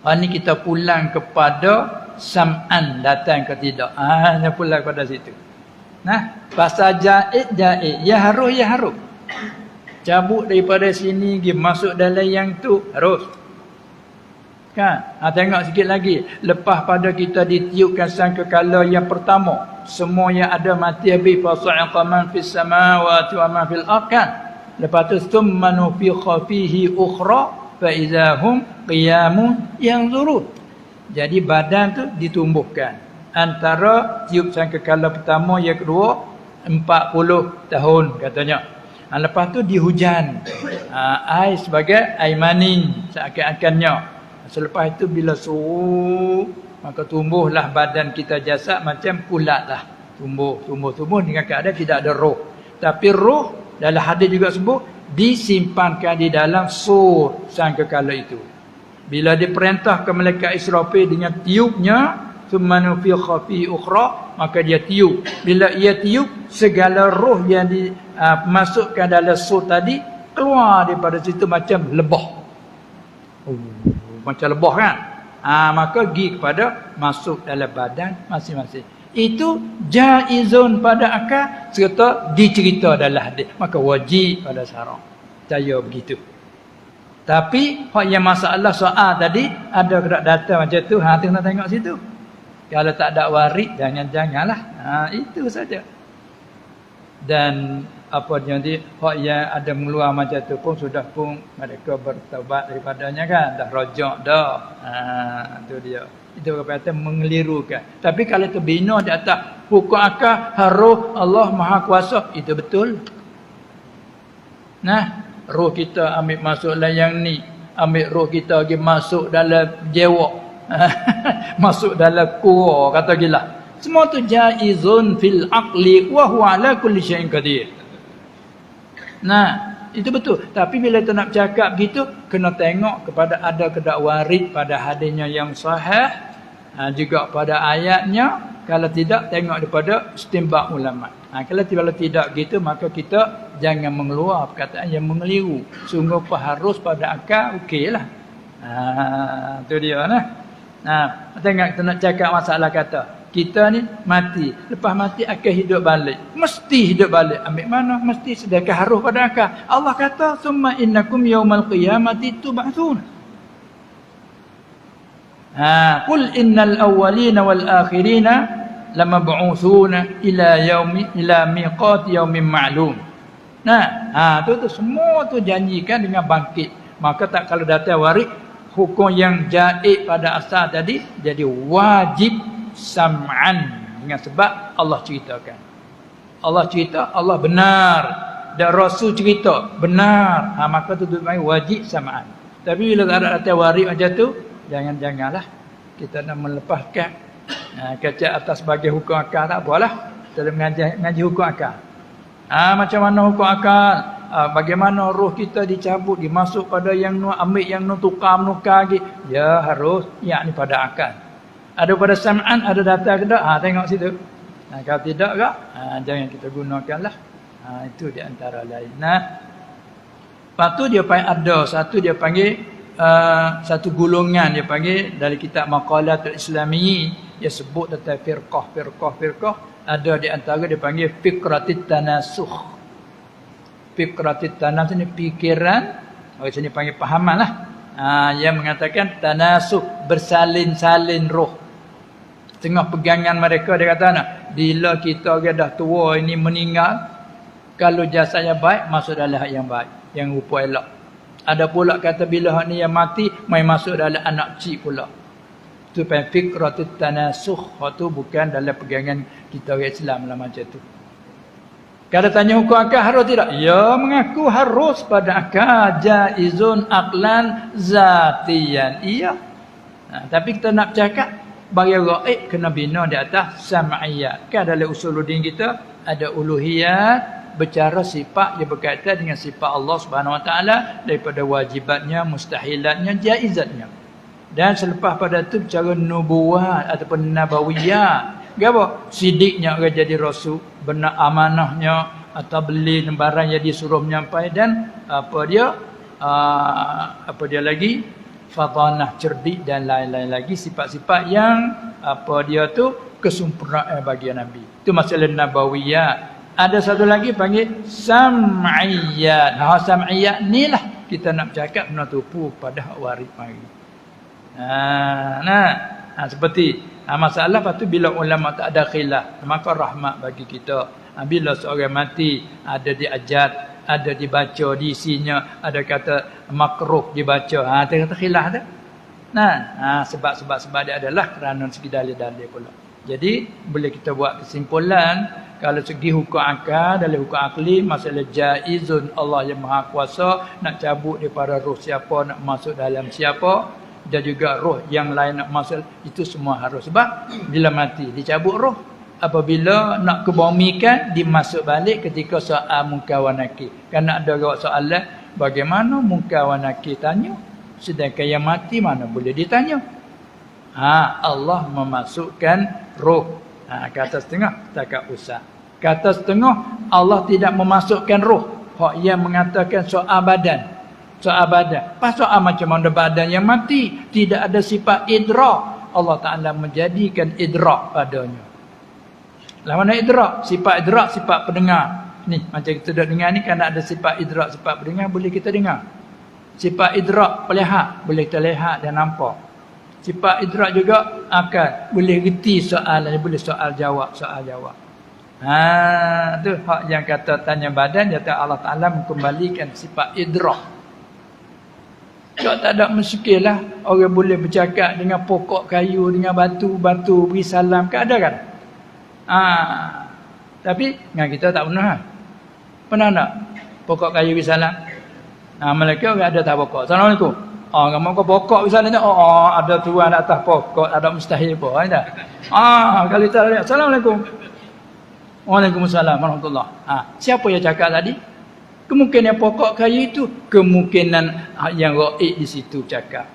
Ini kita pulang kepada sam'an, datang ke tidak. Hanya pulang pada situ. Nah, pasal ja'id. Ya harus. Cabut daripada sini, pergi masuk dalam yang tu, harus. Kan? Tengok sikit lagi. Lepas pada kita ditiupkan sangkakala yang pertama, semua yang ada mati habis, fasa'iqa man fis samawati wa man fil ardh, kan? Lepas tu thumma nufikha fihi ukhra fa idahum qiyamun yanzurun. Jadi badan tu ditumbuhkan. Antara tiup sangkakala pertama yang kedua 40 tahun katanya. Lepas tu dihujan. Air sebagai air mani seakan-akannya. Selepas itu bila suruh, maka tumbuhlah badan kita jasad macam ulatlah. Tumbuh dengan keadaan tidak ada roh. Tapi roh dalam hadis juga sebut disimpankan di dalam sur sangkakala itu. Bila diperintah ke malaikat Israfil dengan tiupnya, thumma nufikha fi ukhra, maka dia tiup. Bila ia tiup, segala roh yang dimasukkan dalam sur tadi keluar daripada situ macam lebah. Macam lebah kan? Maka pergi kepada masuk dalam badan masing-masing. Itu jaizun pada akal serta dicerita dalam hadis. Maka wajib pada syarak. Percaya begitu. Tapi hak yang masalah soal tadi ada kedak data macam tu, tengok tengok situ. Kalau tak ada warid janganlah. Itu saja. Dan apa nanti hak yang ada mengeluar macam tu pun sudah pun mereka bertaubat daripadanya kan, dah rajak dah. Itu dia. Itu kata mengelirukan. Tapi kalau terbina di atas hukum akal harus Allah Maha Kuasa, itu betul. Nah, roh kita ambil masuk dalam yang ni, ambil roh kita pergi masuk dalam jiwa. Masuk dalam kuah kata gila. Semua tu jaizun fil aqli wa huwa ala kulli syai'in qadir. Nah, itu betul. Tapi bila kita nak bercakap begitu, kena tengok kepada ada kedak warid pada hadisnya yang sahih, juga pada ayatnya. Kalau tidak, tengok daripada istinbat ulama. Kalau tidak gitu, maka kita jangan mengeluar perkataan yang mengeliru. Sungguh harus pada akal, okeylah. Itu dia nah. Tengok kita nak cakap masalah kata. Kita ni mati, lepas mati akan hidup balik. Mesti hidup balik. Ambil mana? Mesti, sedangkan harus pada akal. Allah kata, summa innakum yaumal qiyamati tub'atsun. Qul innal awwalina wal akhirina lamab'utsuna ila miqat yaumin ma'lum. Tu semua tu janjikan dengan bangkit. Maka tak kalau datang warid, hukum yang jaiz pada asal tadi jadi wajib sam'an, dengan sebab Allah ceritakan. Allah cerita, Allah benar, dan Rasul cerita benar. Maka tu wajib sam'an. Tapi bila tak ada datang warid macam tu, janganlah kita nak melepaskan kaca atas sebagai hukum akal. Tak apalah, kita mengaji hukum akal. Macam mana hukum akal? Bagaimana roh kita dicabut, dimasuk pada yang nu, ambil yang nu, tukar menukar lagi. Ya harus, yakni pada akal. Ada pada sam'an, ada data ke tak? Tengok situ. Kalau tidak ke, jangan kita gunakanlah. Itu di antara lain. Lepas tu dia panggil ada. Satu dia panggil, satu golongan dia panggil, dari kitab Maqalatul Islamiyyi, dia sebut tentang firqah. Ada di antara dia panggil fikratit tanasukh. Fikratit tanasukh ni fikiran, orang sini panggil pahaman lah. Yang mengatakan tanasukh, bersalin-salin roh. Tengah pegangan mereka, dia kata bila kita dah tua ini meninggal, kalau jasadnya baik, masuk dalam hak yang baik, yang rupa elok. Ada pula kata bila hak ni yang mati, mai masuk dalam anak cik pula. Itu fikratut tanasukh. Itu bukan dalam pegangan kita orang Islam lah macam tu. Kalau tanya hukum akal harus tidak? Ya, mengaku harus pada akal. Jaizun aqlan zatiyan. Iya. Tapi kita nak bercakap, bagi gaib kena bina di atas sam'iyat. Kan dalam usuluddin kita ada uluhiyat bercara sifat yang berkaitan dengan sifat Allah Subhanahu Wa Taala daripada wajibatnya, mustahilatnya, jaizatnya. Dan selepas pada itu cara nubuat ataupun nabawiyah. Apa? Sidiknya orang jadi rasul, benar amanahnya atau beli barang yang disuruh menyampai dan apa dia lagi fatanah, cerdik dan lain-lain lagi sifat-sifat yang apa dia tu kesempurnaan bagi Nabi. Itu masalah nabawiyah. Ada satu lagi panggil sam'iyat. Sam'iyat ni lah kita nak bercakap kena tupu pada waris mari. Seperti masalah lepas tu bila ulama tak ada khilaf, maka rahmat bagi kita. Bila seorang mati ada diajat, ada dibaca diisinya, ada kata makruh dibaca. Dia kata khilaf tu. Sebab dia adalah kerana segi dalil-dalil pula. Jadi boleh kita buat kesimpulan kalau segi hukum akal, dalam hukum akli masalah jaizun, Allah yang Maha Kuasa nak cabut daripada roh siapa, nak masuk dalam siapa, dan juga roh yang lain nak masuk, itu semua harus. Sebab bila mati dicabut roh, apabila nak kebumikan dimasuk balik ketika soal munkar wa nakir. Kerana ada soalan bagaimana munkar wa nakir tanya, sedangkan yang mati mana boleh ditanya. Allah memasukkan roh. Kata setengah tak usah. Kata setengah Allah tidak memasukkan roh. Hak yang mengatakan soal badan. Soal badan. Pas soal macam mana badan yang mati, tidak ada sifat idrak. Allah Ta'ala menjadikan idrak padanya. Lah mana idrak? Sifat idrak, sifat pendengar. Ni macam kita dah dengar ni, kan ada sifat idrak, sifat pendengar, boleh kita dengar. Sifat idrak pelihat, boleh kita lihat dan nampak. Sifat idrak juga akal, boleh reti soalan, boleh soal jawab. Tu hak yang kata tanya badan, kata Allah Ta'ala mengembalikan sifat idrak. Tak ada muskil lah orang boleh bercakap dengan pokok kayu, dengan batu beri salam, kan ada kan? Tapi dengan kita tak pernah. Pernah tak pokok kayu beri salam? Mereka orang ada tak pokok. Assalamualaikum. Orang mau pokok beri salam tu, ada tuan atas pokok, ada mustahil apa dah. Kalau kita lihat Assalamualaikum. Waalaikumsalam warahmatullahi. Siapa yang cakap tadi? Kemungkinan pokok kayu itu, kemungkinan yang gaib di situ cakap.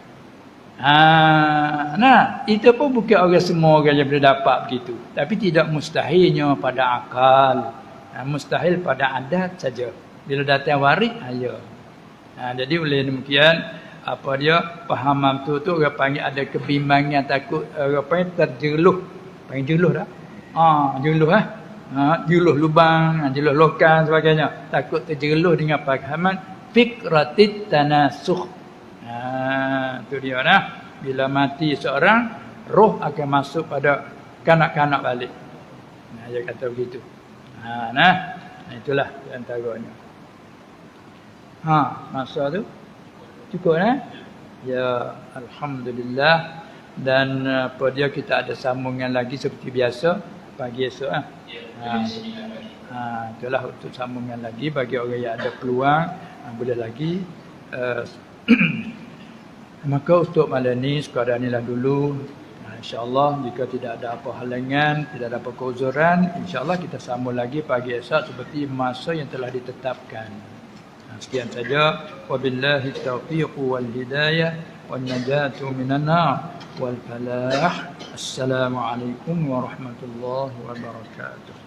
Itu pun bukan orang semua orang yang boleh dapat begitu. Tapi tidak mustahilnya pada akal. Mustahil pada adat saja. Bila datang waris, ayo. Jadi oleh demikian, apa dia pahaman tu orang panggil ada kebimbangan, takut orang panggil terjeluh. Panggil jeluh dah. Jeluh jeluh lubang, jeluh lokan sebagainya. Takut terjeluh dengan pahaman fikratit tanasukh. Itu dia nah. Bila mati seorang, roh akan masuk pada kanak-kanak balik. Dia kata begitu. Itulah antaranya. Masa tu cukup ya, alhamdulillah. Dan apa dia, kita ada sambungan lagi seperti biasa pagi esok itulah untuk sambungan lagi bagi orang yang ada peluang, boleh lagi. Maka untuk malam ni sekadar inilah dulu. InsyaAllah jika tidak ada apa halangan, tidak ada apa keuzuran, insyaAllah kita sambung lagi pagi esok seperti masa yang telah ditetapkan. Sekian saja. Wabillahi taufiq wal hidayah wan najatu minan nar wal falah. Assalamualaikum warahmatullahi wabarakatuh.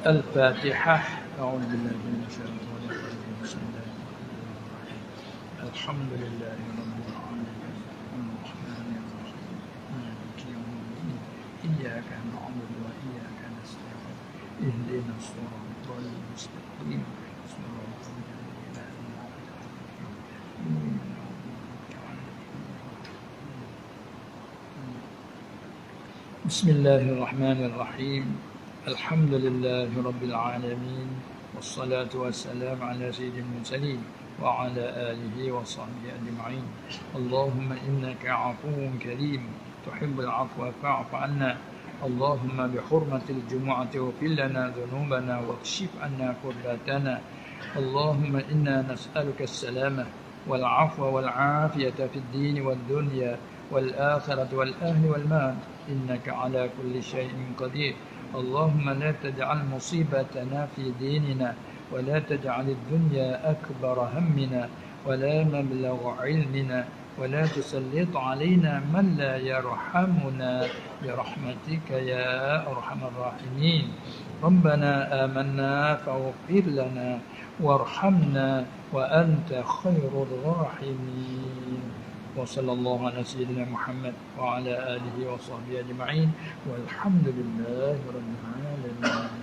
Al-Fatihah. A'udzu billahi minasy syaithanir rajim. Bismillahirrahmanirrahim. Alhamdulillahi rabbil alamin. Arrahmanir rahim. Maliki yaumiddin. Iyyaka na'budu wa iyyaka nasta'in. Ihdinas siratal mustaqim. Bismillahirrahmanirrahim. Alhamdulillahi rabbil alamin. Wassalatu wassalamu ala sayyidil mursalin wa ala alihi wa sahbihi ajma'in. Allahumma innaka 'afuwun karim tuhibbul 'afwa fa'fu 'anna. Allahumma bi hurmatil jumu'ati waghfir lana dhunubana wakshif 'anna kurbatana. Allahumma inna nas'aluka as-salamah wal 'afwa wal 'afiyata fid din wad dunya wal akhirati wal ahli wal mal. إنك على كل شيء قدير اللهم لا تجعل مصيبتنا في ديننا ولا تجعل الدنيا أكبر همنا ولا مبلغ علمنا ولا تسلط علينا من لا يرحمنا برحمتك يا أرحم الراحمين ربنا آمنا فاغفر لنا وارحمنا وأنت خير الراحمين وصلى الله على سيدنا محمد وعلى آله وصحبه أجمعين والحمد لله رب العالمين.